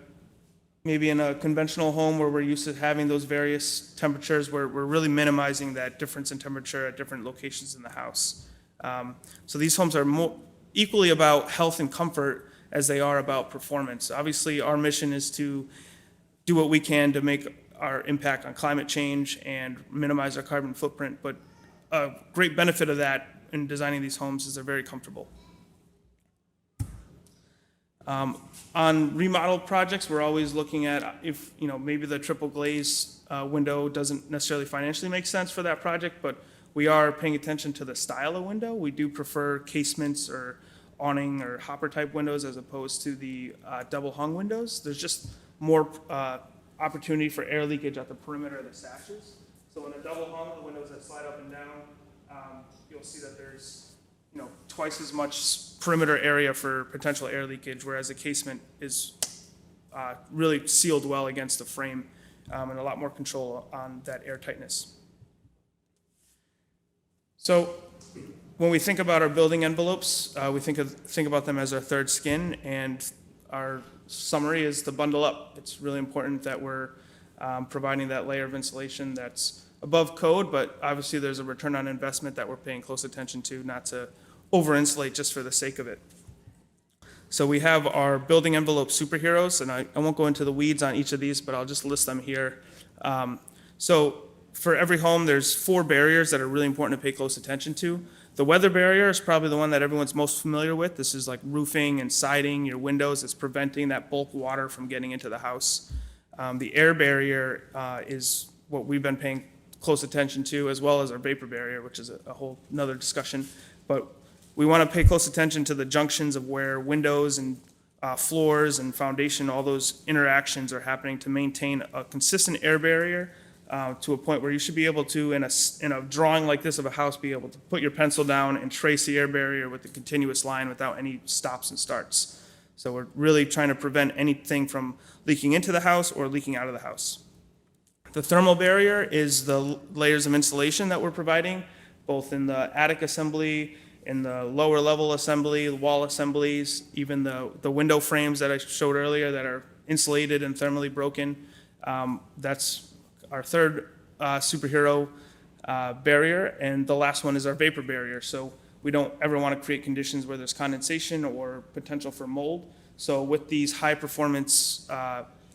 maybe in a conventional home where we're used to having those various temperatures, we're really minimizing that difference in temperature at different locations in the house. So these homes are equally about health and comfort as they are about performance. Obviously, our mission is to do what we can to make our impact on climate change and minimize our carbon footprint, but a great benefit of that in designing these homes is they're very comfortable. On remodel projects, we're always looking at if, maybe the triple glaze window doesn't necessarily financially make sense for that project, but we are paying attention to the style of window. We do prefer casements or awning or hopper type windows as opposed to the double hung windows. There's just more opportunity for air leakage at the perimeter of the sashes. So in a double hung, the windows that slide up and down, you'll see that there's twice as much perimeter area for potential air leakage, whereas a casement is really sealed well against the frame and a lot more control on that air tightness. So when we think about our building envelopes, we think about them as our third skin, and our summary is to bundle up. It's really important that we're providing that layer of insulation that's above code, but obviously there's a return on investment that we're paying close attention to, not to over-insulate just for the sake of it. So we have our building envelope superheroes, and I won't go into the weeds on each of these, but I'll just list them here. So for every home, there's 4 barriers that are really important to pay close attention to. The weather barrier is probably the one that everyone's most familiar with. This is like roofing and siding, your windows. It's preventing that bulk water from getting into the house. The air barrier is what we've been paying close attention to, as well as our vapor barrier, which is a whole nother discussion. But we want to pay close attention to the junctions of where windows and floors and foundation, all those interactions are happening to maintain a consistent air barrier to a point where you should be able to, in a drawing like this of a house, be able to put your pencil down and trace the air barrier with a continuous line without any stops and starts. So we're really trying to prevent anything from leaking into the house or leaking out of the house. The thermal barrier is the layers of insulation that we're providing, both in the attic assembly, in the lower level assembly, wall assemblies, even the window frames that I showed earlier that are insulated and thermally broken. That's our third superhero barrier, and the last one is our vapor barrier. So we don't ever want to create conditions where there's condensation or potential for mold. So with these high performance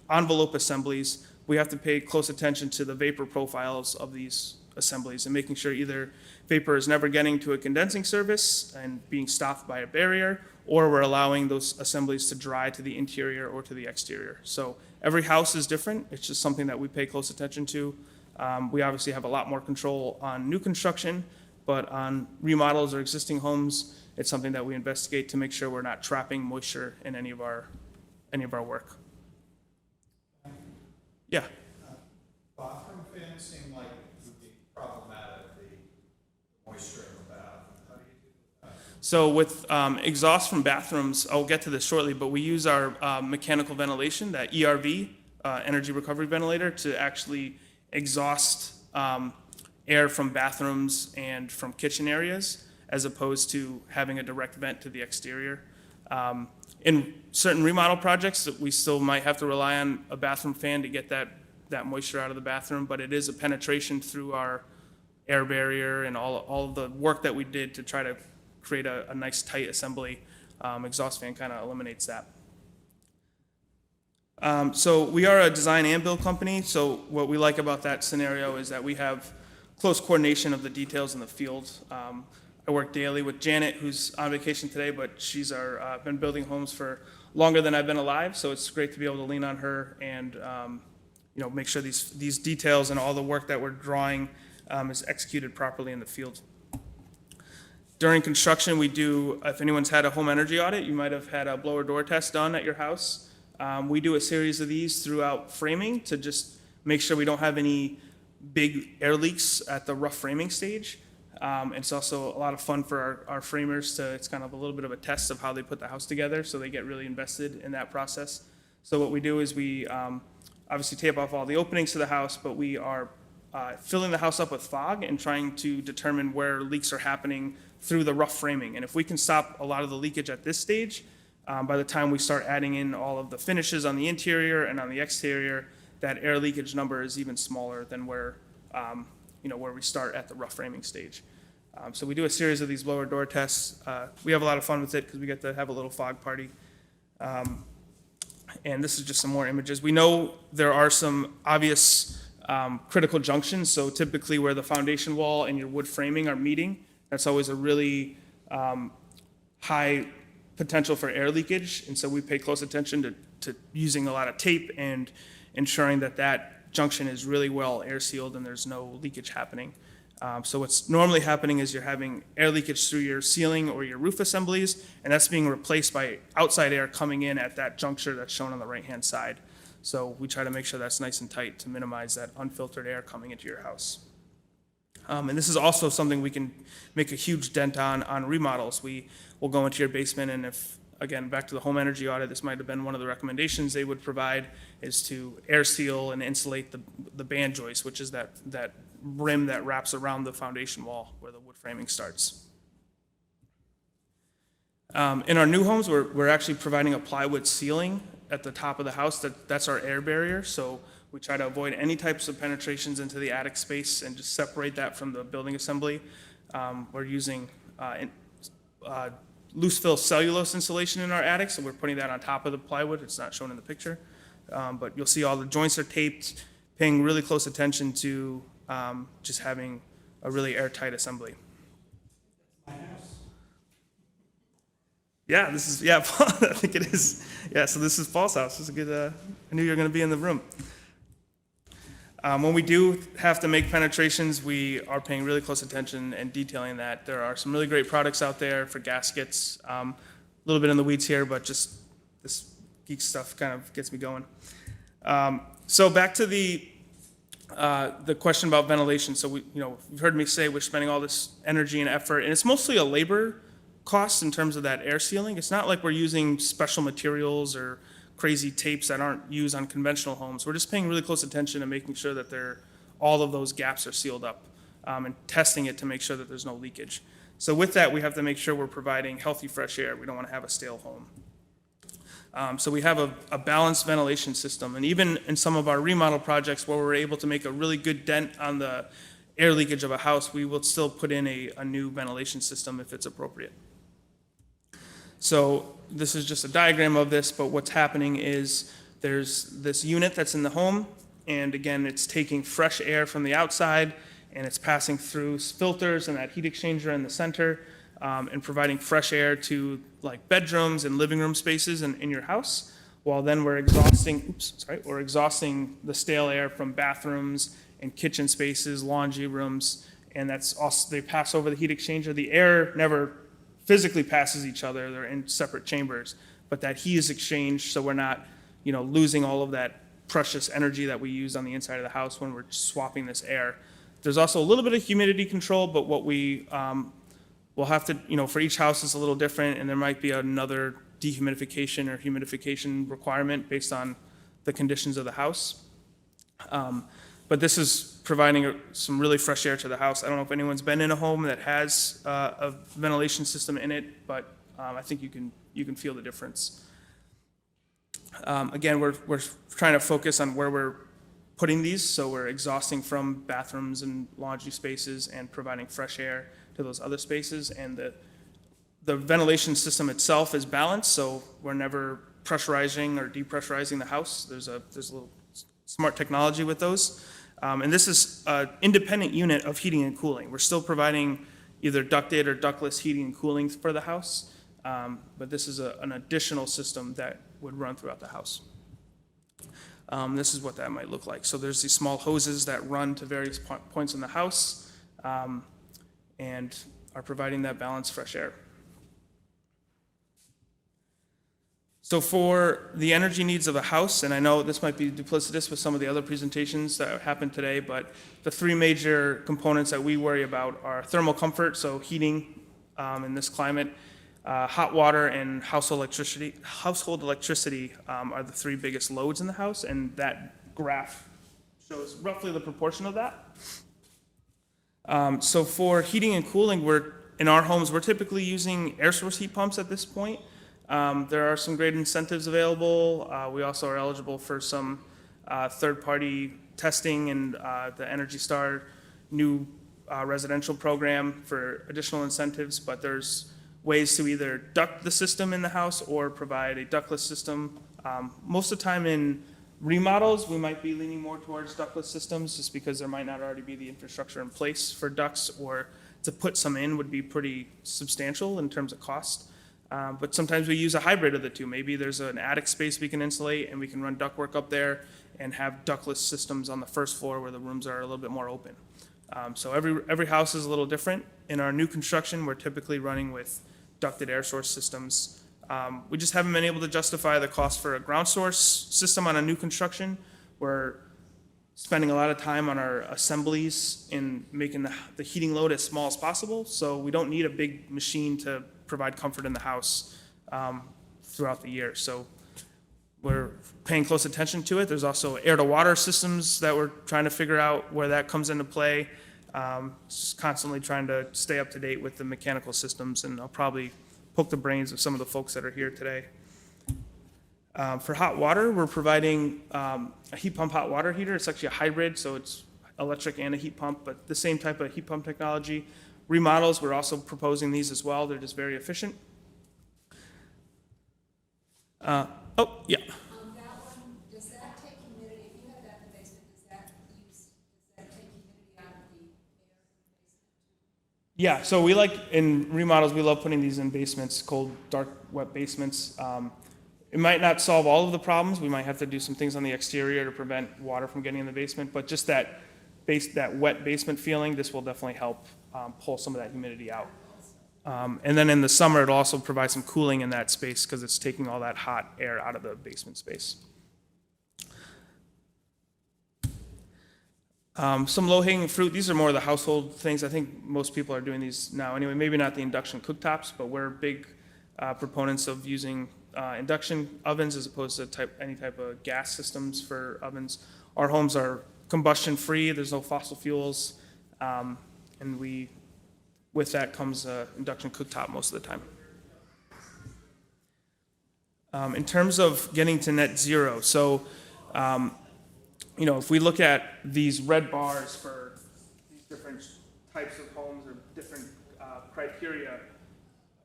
envelope assemblies, we have to pay close attention to the vapor profiles of these assemblies and making sure either vapor is never getting to a condensing surface and being stopped by a barrier, or we're allowing those assemblies to dry to the interior or to the exterior. So every house is different. It's just something that we pay close attention to. We obviously have a lot more control on new construction, but on remodels or existing homes, it's something that we investigate to make sure we're not trapping moisture in any of our work. Yeah. Bathroom fans seem like it would be problematic, the moisture in the bath. How do you deal with that? So with exhaust from bathrooms, I'll get to this shortly, but we use our mechanical ventilation, that ERV, energy recovery ventilator, to actually exhaust air from bathrooms and from kitchen areas, as opposed to having a direct vent to the exterior. In certain remodel projects, we still might have to rely on a bathroom fan to get that moisture out of the bathroom, but it is a penetration through our air barrier and all the work that we did to try to create a nice tight assembly. Exhaust fan kind of eliminates that. So we are a design and build company, so what we like about that scenario is that we have close coordination of the details in the field. I work daily with Janet, who's on vacation today, but she's been building homes for longer than I've been alive, so it's great to be able to lean on her and make sure these details and all the work that we're drawing is executed properly in the field. During construction, we do, if anyone's had a home energy audit, you might have had a blower door test done at your house. We do a series of these throughout framing to just make sure we don't have any big air leaks at the rough framing stage. It's also a lot of fun for our framers it's kind of a little bit of a test of how they put the house together, so they get really invested in that process. So what we do is we obviously tape off all the openings to the house, but we are filling the house up with fog and trying to determine where leaks are happening through the rough framing. And if we can stop a lot of the leakage at this stage, by the time we start adding in all of the finishes on the interior and on the exterior, that air leakage number is even smaller than where we start at the rough framing stage. So we do a series of these blower door tests. We have a lot of fun with it because we get to have a little fog party. And this is just some more images. We know there are some obvious critical junctions. So typically where the foundation wall and your wood framing are meeting, that's always a really high potential for air leakage. And so we pay close attention to using a lot of tape and ensuring that that junction is really well air sealed and there's no leakage happening. So what's normally happening is you're having air leakage through your ceiling or your roof assemblies, and that's being replaced by outside air coming in at that juncture that's shown on the right-hand side. So we try to make sure that's nice and tight to minimize that unfiltered air coming into your house. And this is also something we can make a huge dent on remodels. We will go into your basement, and if, again, back to the home energy audit, this might have been one of the recommendations they would provide, is to air seal and insulate the band joist, which is that rim that wraps around the foundation wall where the wood framing starts. In our new homes, we're actually providing a plywood ceiling at the top of the house. That's our air barrier. So we try to avoid any types of penetrations into the attic space and just separate that from the building assembly. We're using loose fill cellulose insulation in our attic, so we're putting that on top of the plywood. It's not shown in the picture, but you'll see all the joints are taped, paying really close attention to just having a really airtight assembly. Yeah, this is, yeah, I think it is. Yeah, so this is Paul's house. This is a good, I knew you were going to be in the room. When we do have to make penetrations, we are paying really close attention and detailing that. There are some really great products out there for gaskets. A little bit in the weeds here, but just this geek stuff kind of gets me going. So back to the question about ventilation. So you've heard me say we're spending all this energy and effort, and it's mostly a labor cost in terms of that air sealing. It's not like we're using special materials or crazy tapes that aren't used on conventional homes. We're just paying really close attention and making sure that all of those gaps are sealed up, and testing it to make sure that there's no leakage. So with that, we have to make sure we're providing healthy, fresh air. We don't want to have a stale home. So we have a balanced ventilation system. And even in some of our remodel projects where we're able to make a really good dent on the air leakage of a house, we will still put in a new ventilation system if it's appropriate. So this is just a diagram of this, but what's happening is there's this unit that's in the home, and again, it's taking fresh air from the outside, and it's passing through filters and that heat exchanger in the center, and providing fresh air to like bedrooms and living room spaces in your house, while then we're exhausting the stale air from bathrooms and kitchen spaces, laundry rooms, and that's also, they pass over the heat exchanger. The air never physically passes each other, they're in separate chambers, but that heat is exchanged so we're not, losing all of that precious energy that we use on the inside of the house when we're swapping this air. There's also a little bit of humidity control, but what we will have to, for each house is a little different, and there might be another dehumidification or humidification requirement based on the conditions of the house. But this is providing some really fresh air to the house. I don't know if anyone's been in a home that has a ventilation system in it, but I think you can feel the difference. Again, we're trying to focus on where we're putting these, so we're exhausting from bathrooms and laundry spaces and providing fresh air to those other spaces. And the ventilation system itself is balanced, so we're never pressurizing or depressurizing the house. There's a little smart technology with those. And this is an independent unit of heating and cooling. We're still providing either ducted or ductless heating and cooling for the house, but this is an additional system that would run throughout the house. This is what that might look like. So there's these small hoses that run to various points in the house, and are providing that balanced fresh air. So for the energy needs of a house, and I know this might be duplicitous with some of the other presentations that happened today, but the three major components that we worry about are thermal comfort, so heating in this climate, hot water, and household electricity. Household electricity are the three biggest loads in the house, and that graph shows roughly the proportion of that. So for heating and cooling, in our homes, we're typically using air source heat pumps at this point. There are some great incentives available. We also are eligible for some third-party testing and the Energy Star new residential program for additional incentives, but there's ways to either duct the system in the house or provide a ductless system. Most of the time in remodels, we might be leaning more towards ductless systems just because there might not already be the infrastructure in place for ducts, or to put some in would be pretty substantial in terms of cost. But sometimes we use a hybrid of the two. Maybe there's an attic space we can insulate and we can run ductwork up there and have ductless systems on the first floor where the rooms are a little bit more open. So every house is a little different. In our new construction, we're typically running with ducted air source systems. We just haven't been able to justify the cost for a ground source system on a new construction. We're spending a lot of time on our assemblies and making the heating load as small as possible. So we don't need a big machine to provide comfort in the house throughout the year. So we're paying close attention to it. There's also air to water systems that we're trying to figure out where that comes into play. Just constantly trying to stay up to date with the mechanical systems, and I'll probably poke the brains of some of the folks that are here today. For hot water, we're providing a heat pump hot water heater. It's actually a hybrid, so it's electric and a heat pump, but the same type of heat pump technology. Remodels, we're also proposing these as well. They're just very efficient. Oh, yeah. That one, does that take humidity, if you have that in the basement, does that take humidity out of the air in the basement? Yeah, so we like, in remodels, we love putting these in basements, cold, dark, wet basements. It might not solve all of the problems. We might have to do some things on the exterior to prevent water from getting in the basement, but just that wet basement feeling, this will definitely help pull some of that humidity out. And then in the summer, it'll also provide some cooling in that space because it's taking all that hot air out of the basement space. Some low-hanging fruit, these are more of the household things. I think most people are doing these now anyway, maybe not the induction cooktops, but we're big proponents of using induction ovens as opposed to any type of gas systems for ovens. Our homes are combustion-free, there's no fossil fuels, and with that comes induction cooktop most of the time. In terms of getting to net zero, so if we look at these red bars for these different types of homes or different criteria,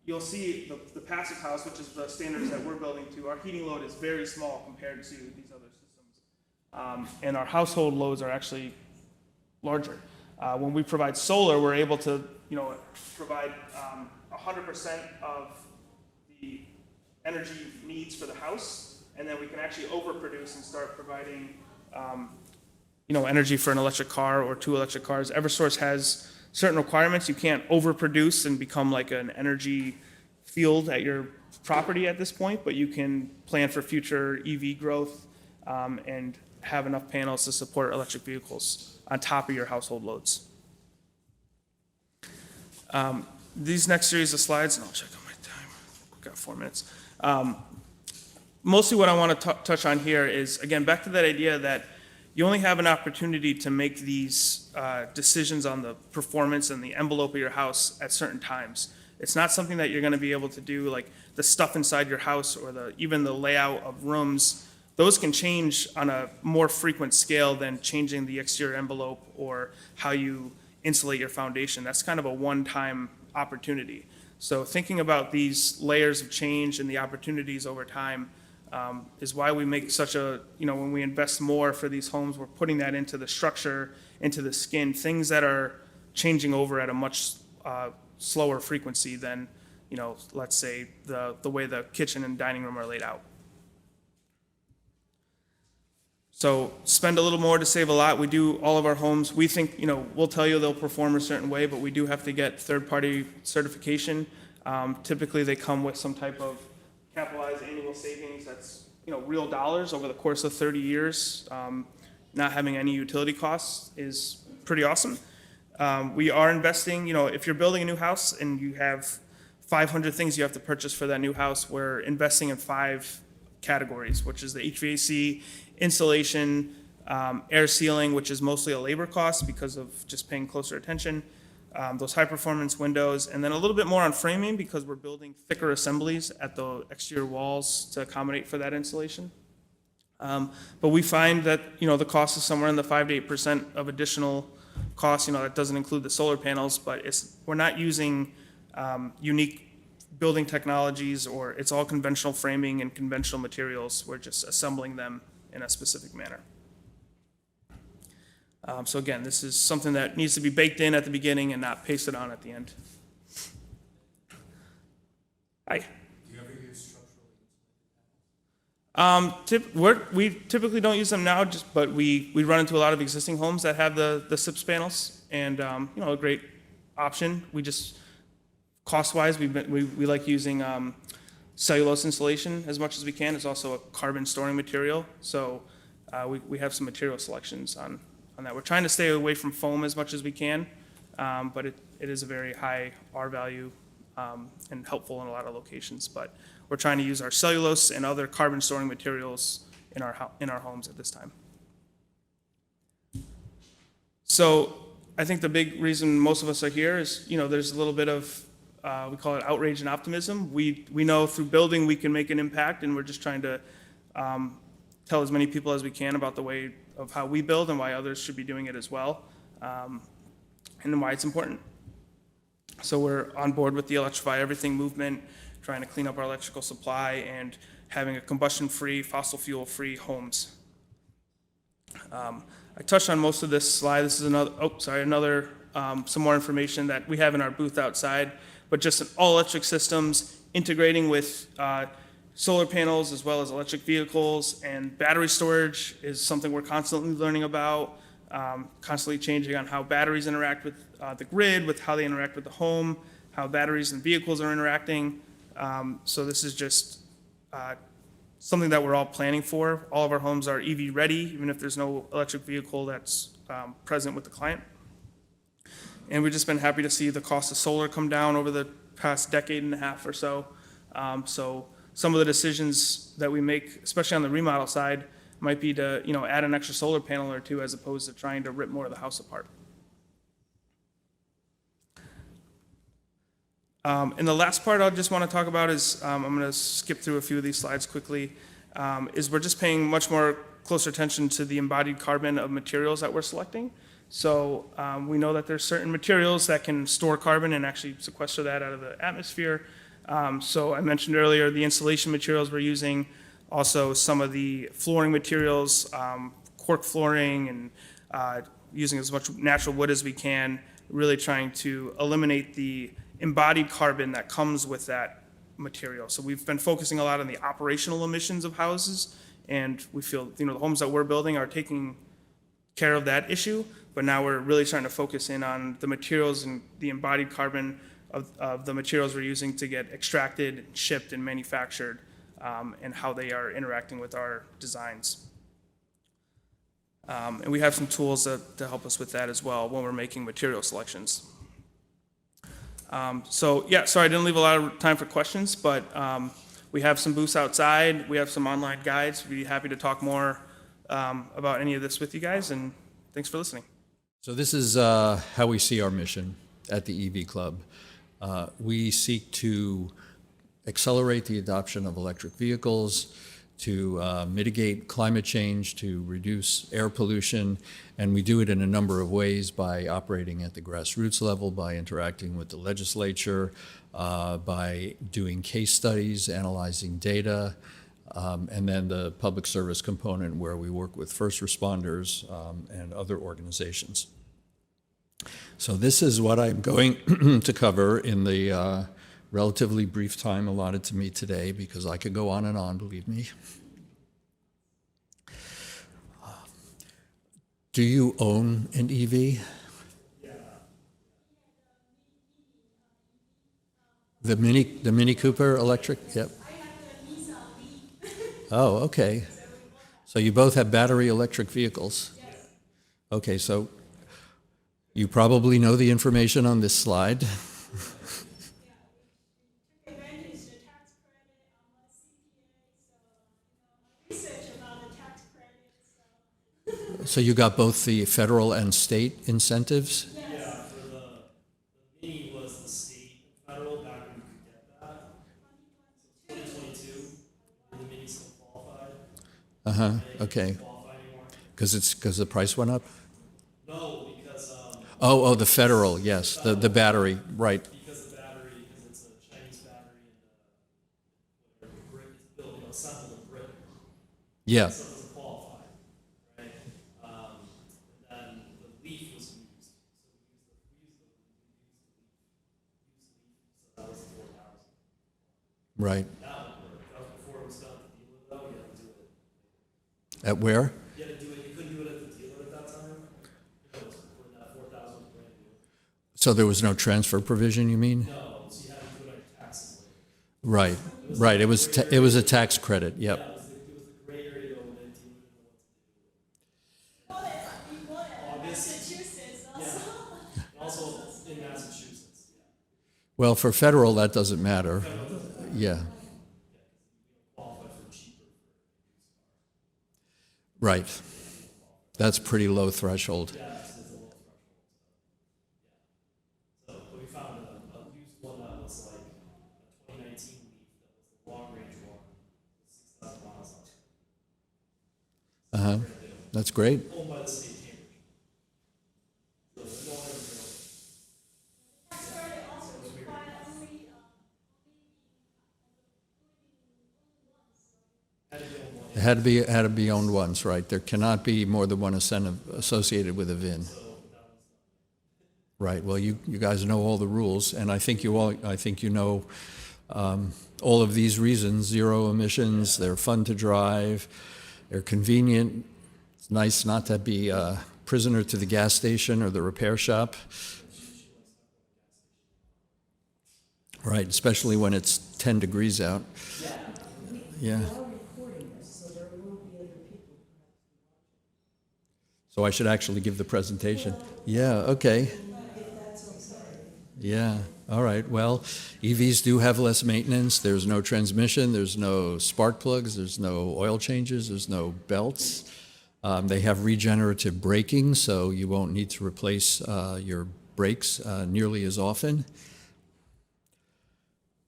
you'll see the passive house, which is the standards that we're building to, our heating load is very small compared to these other systems. And our household loads are actually larger. When we provide solar, we're able to provide 100% of the energy needs for the house, and then we can actually overproduce and start providing energy for an electric car or 2 electric cars. Eversource has certain requirements. You can't overproduce and become like an energy field at your property at this point, but you can plan for future EV growth and have enough panels to support electric vehicles on top of your household loads. These next series of slides, and I'll check on my time. We've got 4 minutes. Mostly what I want to touch on here is, again, back to that idea that you only have an opportunity to make these decisions on the performance and the envelope of your house at certain times. It's not something that you're going to be able to do, like the stuff inside your house or even the layout of rooms. Those can change on a more frequent scale than changing the exterior envelope or how you insulate your foundation. That's kind of a one-time opportunity. So thinking about these layers of change and the opportunities over time is why we make such a, when we invest more for these homes, we're putting that into the structure, into the skin, things that are changing over at a much slower frequency than, let's say the way the kitchen and dining room are laid out. So spend a little more to save a lot. We do all of our homes. We think, we'll tell you they'll perform a certain way, but we do have to get third-party certification. Typically, they come with some type of capitalized annual savings that's, real dollars over the course of 30 years. Not having any utility costs is pretty awesome. We are investing, if you're building a new house and you have 500 things you have to purchase for that new house, we're investing in 5 categories, which is the HVAC, insulation, air sealing, which is mostly a labor cost because of just paying closer attention, those high-performance windows, and then a little bit more on framing because we're building thicker assemblies at the exterior walls to accommodate for that insulation. But we find that, the cost is somewhere in the 5 to 8% of additional costs. That doesn't include the solar panels, but we're not using unique building technologies, or it's all conventional framing and conventional materials. We're just assembling them in a specific manner. So again, this is something that needs to be baked in at the beginning and not pasted on at the end. Hi. Do you ever use structurally We typically don't use them now, but we run into a lot of existing homes that have the SIPS panels, and a great option. We just cost-wise, we like using cellulose insulation as much as we can. It's also a carbon storing material, so we have some material selections on that. We're trying to stay away from foam as much as we can, but it is a very high R value and helpful in a lot of locations. But we're trying to use our cellulose and other carbon storing materials in our homes at this time. So I think the big reason most of us are here is, there's a little bit of, we call it outrage and optimism. We know through building we can make an impact, and we're just trying to tell as many people as we can about the way of how we build and why others should be doing it as well, and why it's important. So we're on board with the Electrify Everything movement, trying to clean up our electrical supply and having a combustion-free, fossil fuel-free homes. I touched on most of this slide. This is another some more information that we have in our booth outside, but just all electric systems integrating with solar panels as well as electric vehicles, and battery storage is something we're constantly learning about, constantly changing on how batteries interact with the grid, with how they interact with the home, how batteries and vehicles are interacting. So this is just something that we're all planning for. All of our homes are EV ready, even if there's no electric vehicle that's present with the client. And we've just been happy to see the cost of solar come down over the past decade and a half or so. So some of the decisions that we make, especially on the remodel side, might be to add an extra solar panel or two as opposed to trying to rip more of the house apart. And the last part I just want to talk about is, I'm going to skip through a few of these slides quickly, is we're just paying much more closer attention to the embodied carbon of materials that we're selecting. So we know that there's certain materials that can store carbon and actually sequester that out of the atmosphere. So I mentioned earlier the insulation materials we're using, also some of the flooring materials, cork flooring, and using as much natural wood as we can, really trying to eliminate the embodied carbon that comes with that material. So we've been focusing a lot on the operational emissions of houses, and we feel the homes that we're building are taking care of that issue, but now we're really trying to focus in on the materials and the embodied carbon of the materials we're using to get extracted, shipped, and manufactured, and how they are interacting with our designs. And we have some tools to help us with that as well when we're making material selections. So yeah, sorry I didn't leave a lot of time for questions, but we have some booths outside. We have some online guides. We'd be happy to talk more about any of this with you guys, and thanks for listening. So this is how we see our mission at the EV Club. We seek to accelerate the adoption of electric vehicles, to mitigate climate change, to reduce air pollution, and we do it in a number of ways by operating at the grassroots level, by interacting with the legislature, by doing case studies, analyzing data, and then the public service component where we work with first responders and other organizations. So this is what I'm going to cover in the relatively brief time allotted to me today, because I could go on and on, believe me. Do you own an EV? Yeah. The Mini Cooper electric? Yep. I have the Nissan. Oh, okay. So you both have battery electric vehicles? Yes. Okay, so you probably know the information on this slide. So you got both the federal and state incentives? Yes. Okay. qualify anymore. Because the price went up? No, because, Oh, the federal, yes, the battery, right. because the battery, because it's a Chinese battery and, whatever, brick is built, assembled in brick, Yeah, so it doesn't qualify, right? And then the leaf was used, so we used the leaf, so that was 4,000. right. That would work, that was before it was done at the dealer though, you had to do it. At where? You had to do it, you couldn't do it at the dealer at that time, when that 4,000 was brand new. So there was no transfer provision, you mean? No, so you had to do it on your taxes later. Right, right, it was a tax credit, yep. It was the gray area when the dealer didn't know what to do. Massachusetts also. And also in Massachusetts, yeah. Well, for federal, that doesn't matter. Yeah, Qualify for cheaper. right. That's pretty low threshold. Yeah, it's a low threshold. So, but we found a used one that was like a 2019 Leaf that was the long range one, 6,000 miles on it. Uh-huh, that's great. Owned by the state of Cambridge. So no one ever drove it. It had to be owned once, right? There cannot be more than one incentive associated with a VIN. Right, well, you guys know all the rules, and I think you know all of these reasons: zero emissions, they're fun to drive, they're convenient. It's nice not to be a prisoner to the gas station or the repair shop. Right, especially when it's 10 degrees out. Yeah. So I should actually give the presentation. Yeah, okay. Yeah, all right. Well, EVs do have less maintenance. There's no transmission, there's no spark plugs, there's no oil changes, there's no belts. They have regenerative braking, so you won't need to replace your brakes nearly as often.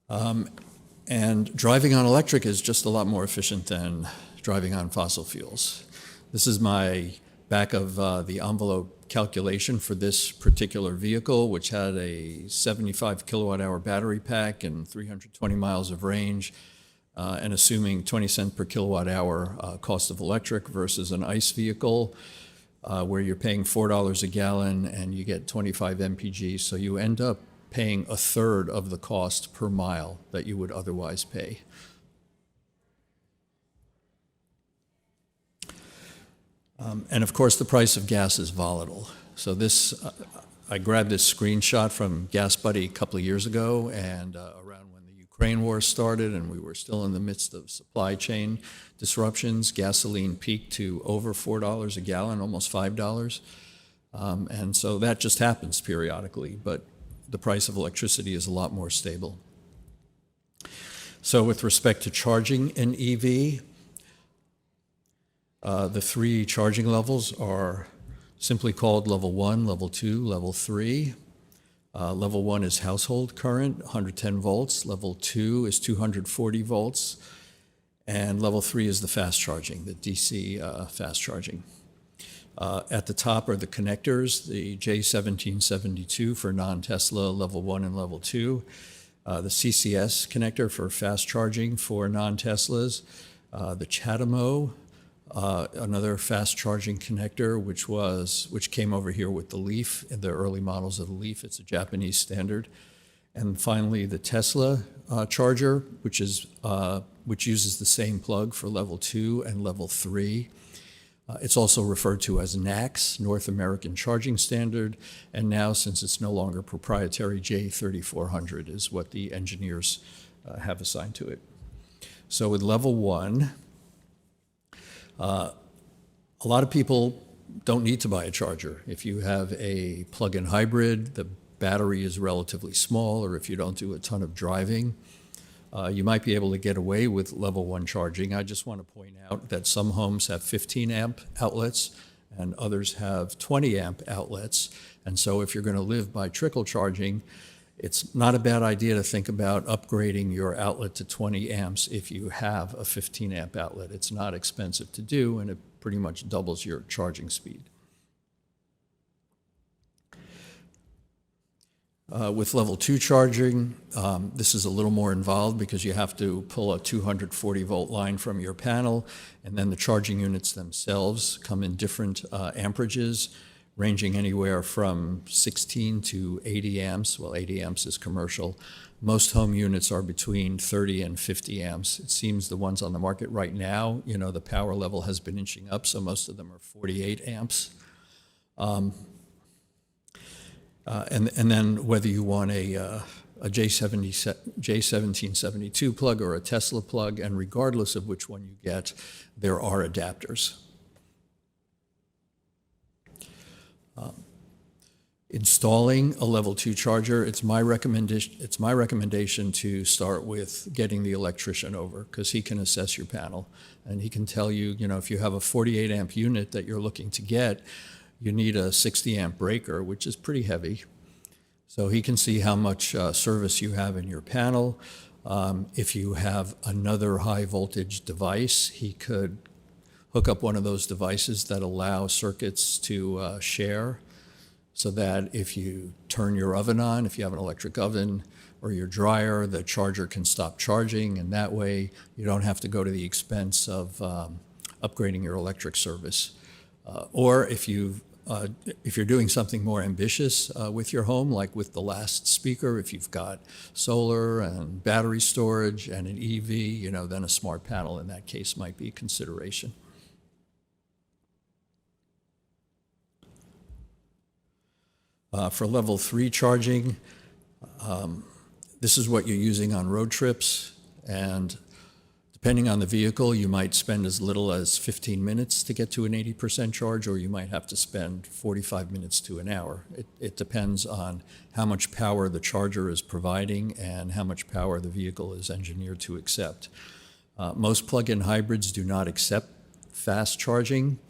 And driving on electric is just a lot more efficient than driving on fossil fuels. This is my back of the envelope calculation for this particular vehicle, which had a 75 kilowatt hour battery pack and 320 miles of range, and assuming 20 cents per kilowatt hour cost of electric versus an ICE vehicle, where you're paying $4 a gallon and you get 25 mpg. So you end up paying a third of the cost per mile that you would otherwise pay. And of course, the price of gas is volatile. So this, I grabbed this screenshot from Gas Buddy a couple of years ago, and around when the Ukraine war started and we were still in the midst of supply chain disruptions, gasoline peaked to over $4 a gallon, almost $5. And so that just happens periodically, but the price of electricity is a lot more stable. So with respect to charging an EV, the three charging levels are simply called level 1, level 2, level 3. Level 1 is household current, 110 volts. Level 2 is 240 volts. And level 3 is the fast charging, the DC fast charging. At the top are the connectors, the J1772 for non-Tesla level 1 and level 2, the CCS connector for fast charging for non-Teslas, the CHAdeMO, another fast charging connector, which came over here with the Leaf, in the early models of the Leaf. It's a Japanese standard. And finally, the Tesla charger, which uses the same plug for level 2 and level 3. It's also referred to as NACS, North American Charging Standard, and now, since it's no longer proprietary, J3400 is what the engineers have assigned to it. So with level 1, a lot of people don't need to buy a charger. If you have a plug-in hybrid, the battery is relatively small, or if you don't do a ton of driving, you might be able to get away with level 1 charging. I just want to point out that some homes have 15 amp outlets and others have 20 amp outlets. And so if you're going to live by trickle charging, It's not a bad idea to think about upgrading your outlet to 20 amps if you have a 15 amp outlet. It's not expensive to do, and it pretty much doubles your charging speed. With level 2 charging, this is a little more involved because you have to pull a 240 volt line from your panel, and then the charging units themselves come in different amperages, ranging anywhere from 16 to 80 amps. Well, 80 amps is commercial. Most home units are between 30 and 50 amps. It seems the ones on the market right now, you know, the power level has been inching up, so most of them are 48 amps. And then whether you want a J1772 plug or a Tesla plug, and regardless of which one you get, there are adapters. Installing a level 2 charger, it's my recommendation to start with getting the electrician over, because he can assess your panel and he can tell you, you know, if you have a 48 amp unit that you're looking to get, you need a 60 amp breaker, which is pretty heavy. So he can see how much service you have in your panel. If you have another high voltage device, he could hook up one of those devices that allow circuits to share, so that if you turn your oven on, if you have an electric oven, or your dryer, the charger can stop charging, and that way you don't have to go to the expense of upgrading your electric service. Or if you're doing something more ambitious with your home, like with the last speaker, if you've got solar and battery storage and an EV, you know, then a smart panel in that case might be a consideration. For level 3 charging, this is what you're using on road trips, and depending on the vehicle, you might spend as little as 15 minutes to get to an 80% charge, or you might have to spend 45 minutes to an hour. It depends on how much power the charger is providing and how much power the vehicle is engineered to accept. Most plug-in hybrids do not accept fast charging.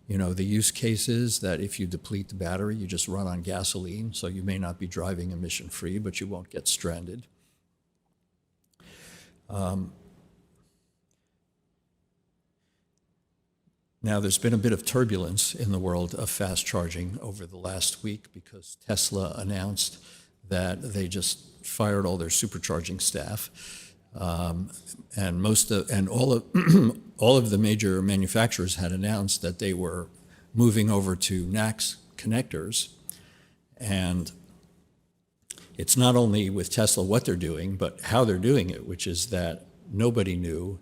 You know, the use case is that if you deplete the battery, you just run on gasoline, so you may not be driving emission-free, but you won't get stranded. Now, there's been a bit of turbulence in the world of fast charging over the last week because Tesla announced that they just fired all their supercharging staff. And all of the major manufacturers had announced that they were moving over to NACS connectors. And it's not only with Tesla what they're doing, but how they're doing it, which is that nobody knew.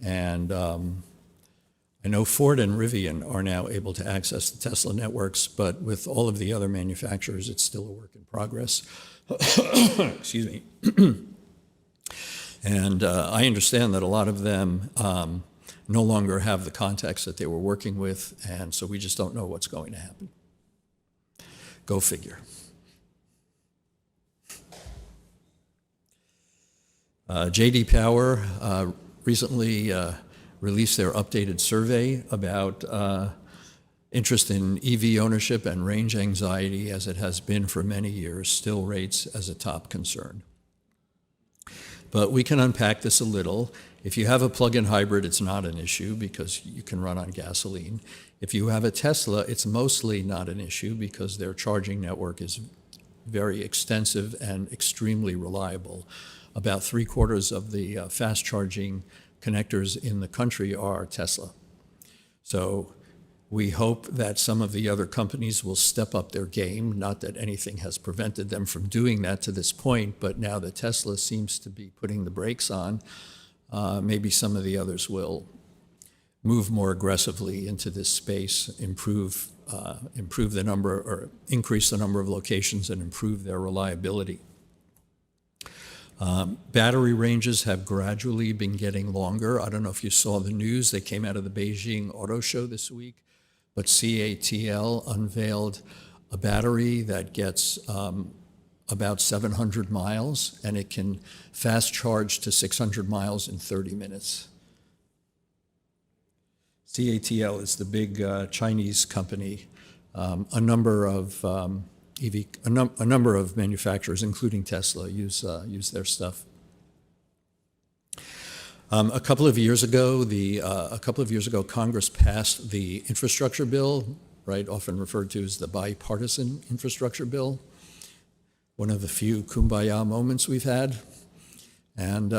And I know Ford and Rivian are now able to access the Tesla networks, but with all of the other manufacturers, it's still a work in progress. Excuse me. And I understand that a lot of them no longer have the contacts that they were working with, and so we just don't know what's going to happen. Go figure. J.D. Power recently released their updated survey about interest in EV ownership and range anxiety, as it has been for many years, still rates as a top concern. But we can unpack this a little. If you have a plug-in hybrid, it's not an issue because you can run on gasoline. If you have a Tesla, it's mostly not an issue because their charging network is very extensive and extremely reliable. About 3/4 of the fast charging connectors in the country are Tesla. So we hope that some of the other companies will step up their game, not that anything has prevented them from doing that to this point, but now that Tesla seems to be putting the brakes on, maybe some of the others will move more aggressively into this space, improve the number, or increase the number of locations and improve their reliability. Battery ranges have gradually been getting longer. I don't know if you saw the news. They came out of the Beijing Auto Show this week, but CATL unveiled a battery that gets about 700 miles, and it can fast charge to 600 miles in 30 minutes. CATL is the big Chinese company. A number of a number of manufacturers, including Tesla, use their stuff. A couple of years ago, Congress passed the infrastructure bill, right, often referred to as the bipartisan infrastructure bill. One of the few kumbaya moments we've had. And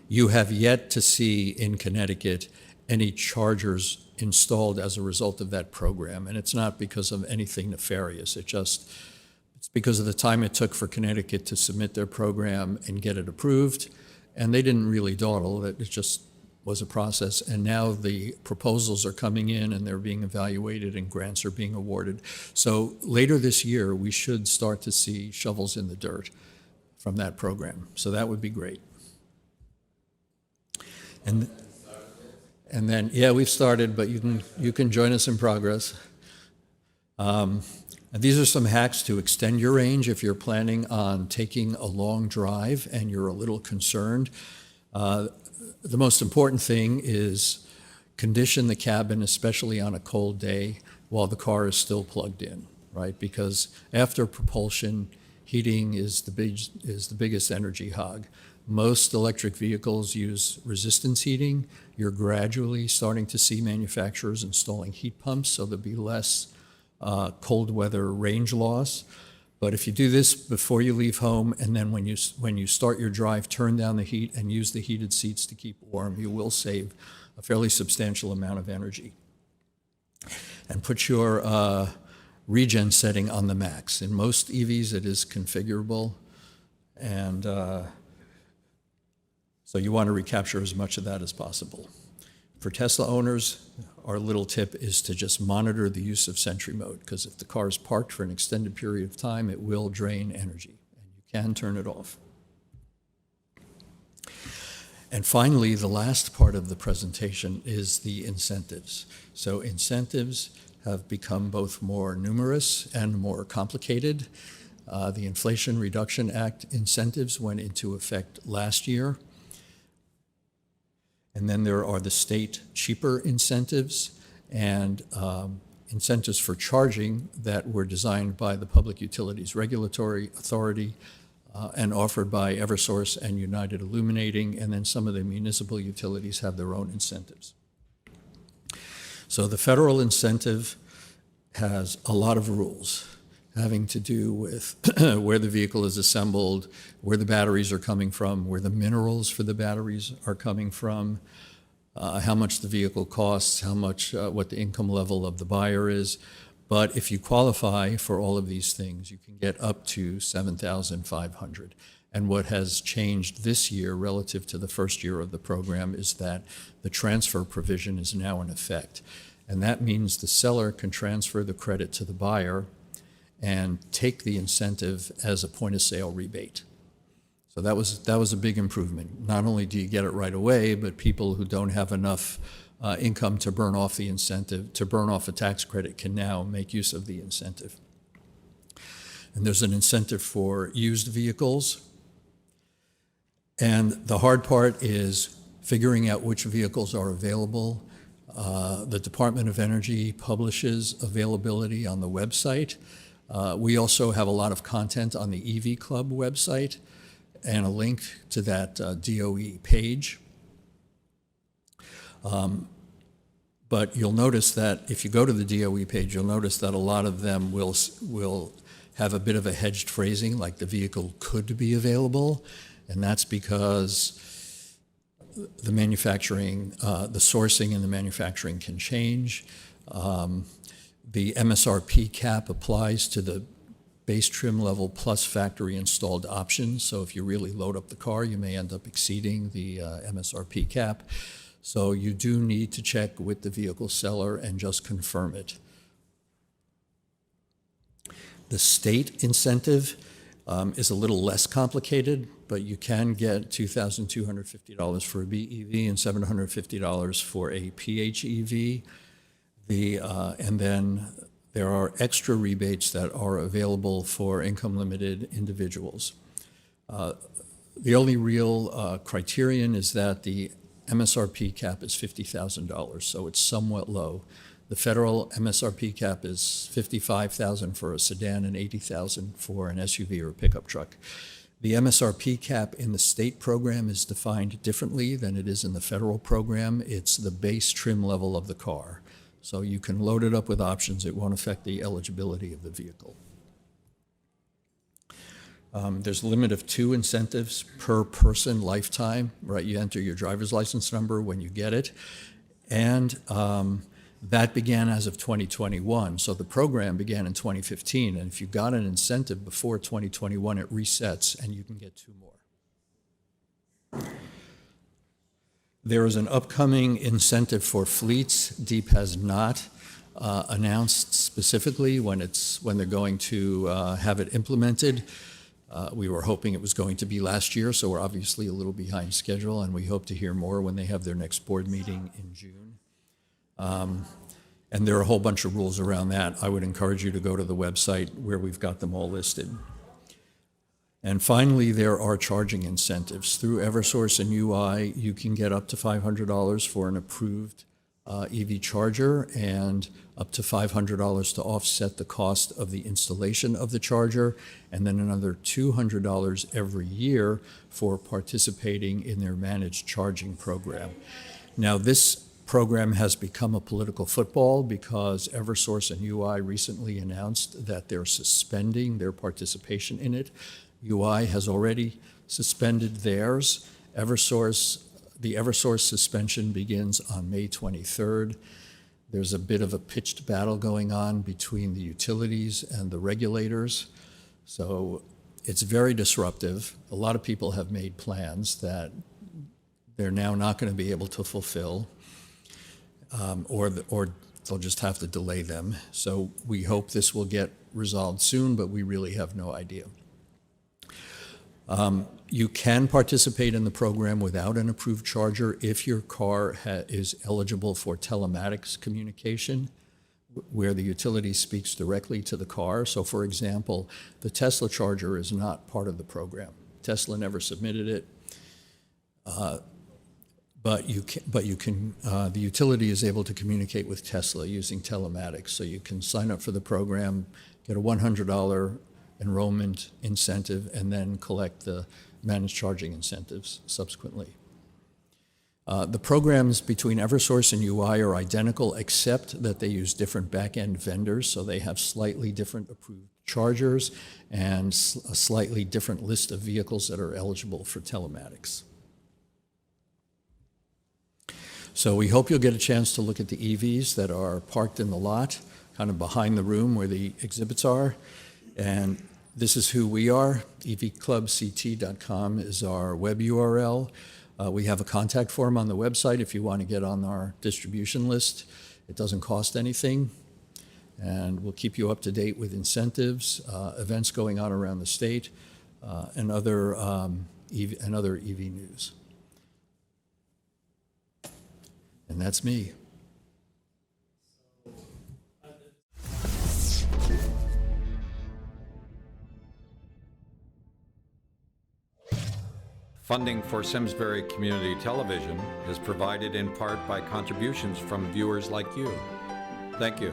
you have yet to see in Connecticut any chargers installed as a result of that program. And it's not because of anything nefarious. It's because of the time it took for Connecticut to submit their program and get it approved. And they didn't really dawdle. It just was a process. And now the proposals are coming in and they're being evaluated and grants are being awarded. So later this year, we should start to see shovels in the dirt from that program. So that would be great. And then, yeah, we've started, but you can join us in progress. And these are some hacks to extend your range if you're planning on taking a long drive and you're a little concerned. The most important thing is condition the cabin, especially on a cold day, while the car is still plugged in, right? Because after propulsion, heating is the biggest energy hog. Most electric vehicles use resistance heating. You're gradually starting to see manufacturers installing heat pumps, so there'll be less cold weather range loss. But if you do this before you leave home, and then when you start your drive, turn down the heat and use the heated seats to keep warm, you will save a fairly substantial amount of energy. And put your regen setting on the max. In most EVs, it is configurable, and so you want to recapture as much of that as possible. For Tesla owners, our little tip is to just monitor the use of Sentry mode, because if the car is parked for an extended period of time, it will drain energy, and you can turn it off. And finally, the last part of the presentation is the incentives. So incentives have become both more numerous and more complicated. The Inflation Reduction Act incentives went into effect last year. And then there are the state cheaper incentives and incentives for charging that were designed by the Public Utilities Regulatory Authority and offered by Eversource and United Illuminating, and then some of the municipal utilities have their own incentives. So the federal incentive has a lot of rules having to do with where the vehicle is assembled, where the batteries are coming from, where the minerals for the batteries are coming from, how much the vehicle costs, how much, what the income level of the buyer is. But if you qualify for all of these things, you can get up to $7,500. And what has changed this year relative to the first year of the program is that the transfer provision is now in effect. And that means the seller can transfer the credit to the buyer and take the incentive as a point-of-sale rebate. So that was a big improvement. Not only do you get it right away, but people who don't have enough income to burn off the incentive, to burn off a tax credit, can now make use of the incentive. And there's an incentive for used vehicles. And the hard part is figuring out which vehicles are available. The Department of Energy publishes availability on the website. We also have a lot of content on the EV Club website and a link to that DOE page. But you'll notice that if you go to the DOE page, you'll notice that a lot of them will have a bit of a hedged phrasing, like the vehicle could be available, and that's because the manufacturing, the sourcing and the manufacturing can change. The MSRP cap applies to the base trim level plus factory installed options. So if you really load up the car, you may end up exceeding the MSRP cap. So you do need to check with the vehicle seller and just confirm it. The state incentive is a little less complicated, but you can get $2,250 for a BEV and $750 for a PHEV. And then there are extra rebates that are available for income-limited individuals. The only real criterion is that the MSRP cap is $50,000, so it's somewhat low. The federal MSRP cap is $55,000 for a sedan and $80,000 for an SUV or a pickup truck. The MSRP cap in the state program is defined differently than it is in the federal program. It's the base trim level of the car. So you can load it up with options. It won't affect the eligibility of the vehicle. There's a limit of 2 incentives per person lifetime, right? You enter your driver's license number when you get it. And that began as of 2021. So the program began in 2015. And if you got an incentive before 2021, it resets and you can get 2 more. There is an upcoming incentive for fleets. DEEP has not announced specifically when they're going to have it implemented. We were hoping it was going to be last year, so we're obviously a little behind schedule, and we hope to hear more when they have their next board meeting in June. And there are a whole bunch of rules around that. I would encourage you to go to the website where we've got them all listed. And finally, there are charging incentives. Through Eversource and UI, you can get up to $500 for an approved EV charger and up to $500 to offset the cost of the installation of the charger, and then another $200 every year for participating in their managed charging program. Now, this program has become a political football because Eversource and UI recently announced that they're suspending their participation in it. UI has already suspended theirs. The Eversource suspension begins on May 23rd. There's a bit of a pitched battle going on between the utilities and the regulators. So it's very disruptive. A lot of people have made plans that they're now not going to be able to fulfill, or they'll just have to delay them. So we hope this will get resolved soon, but we really have no idea. You can participate in the program without an approved charger if your car is eligible for telematics communication, where the utility speaks directly to the car. So, for example, the Tesla charger is not part of the program. Tesla never submitted it, but the utility is able to communicate with Tesla using telematics. So you can sign up for the program, get a $100 enrollment incentive, and then collect the managed charging incentives subsequently. The programs between Eversource and UI are identical, except that they use different back-end vendors, so they have slightly different approved chargers and a slightly different list of vehicles that are eligible for telematics. So we hope you'll get a chance to look at the EVs that are parked in the lot, kind of behind the room where the exhibits are. And this is who we are. evclubct.com is our web URL. We have a contact form on the website if you want to get on our distribution list. It doesn't cost anything, and we'll keep you up to date with incentives, events going on around the state, and other EV news. And that's me. Funding for Simsbury Community Television is provided in part by contributions from viewers like you. Thank you.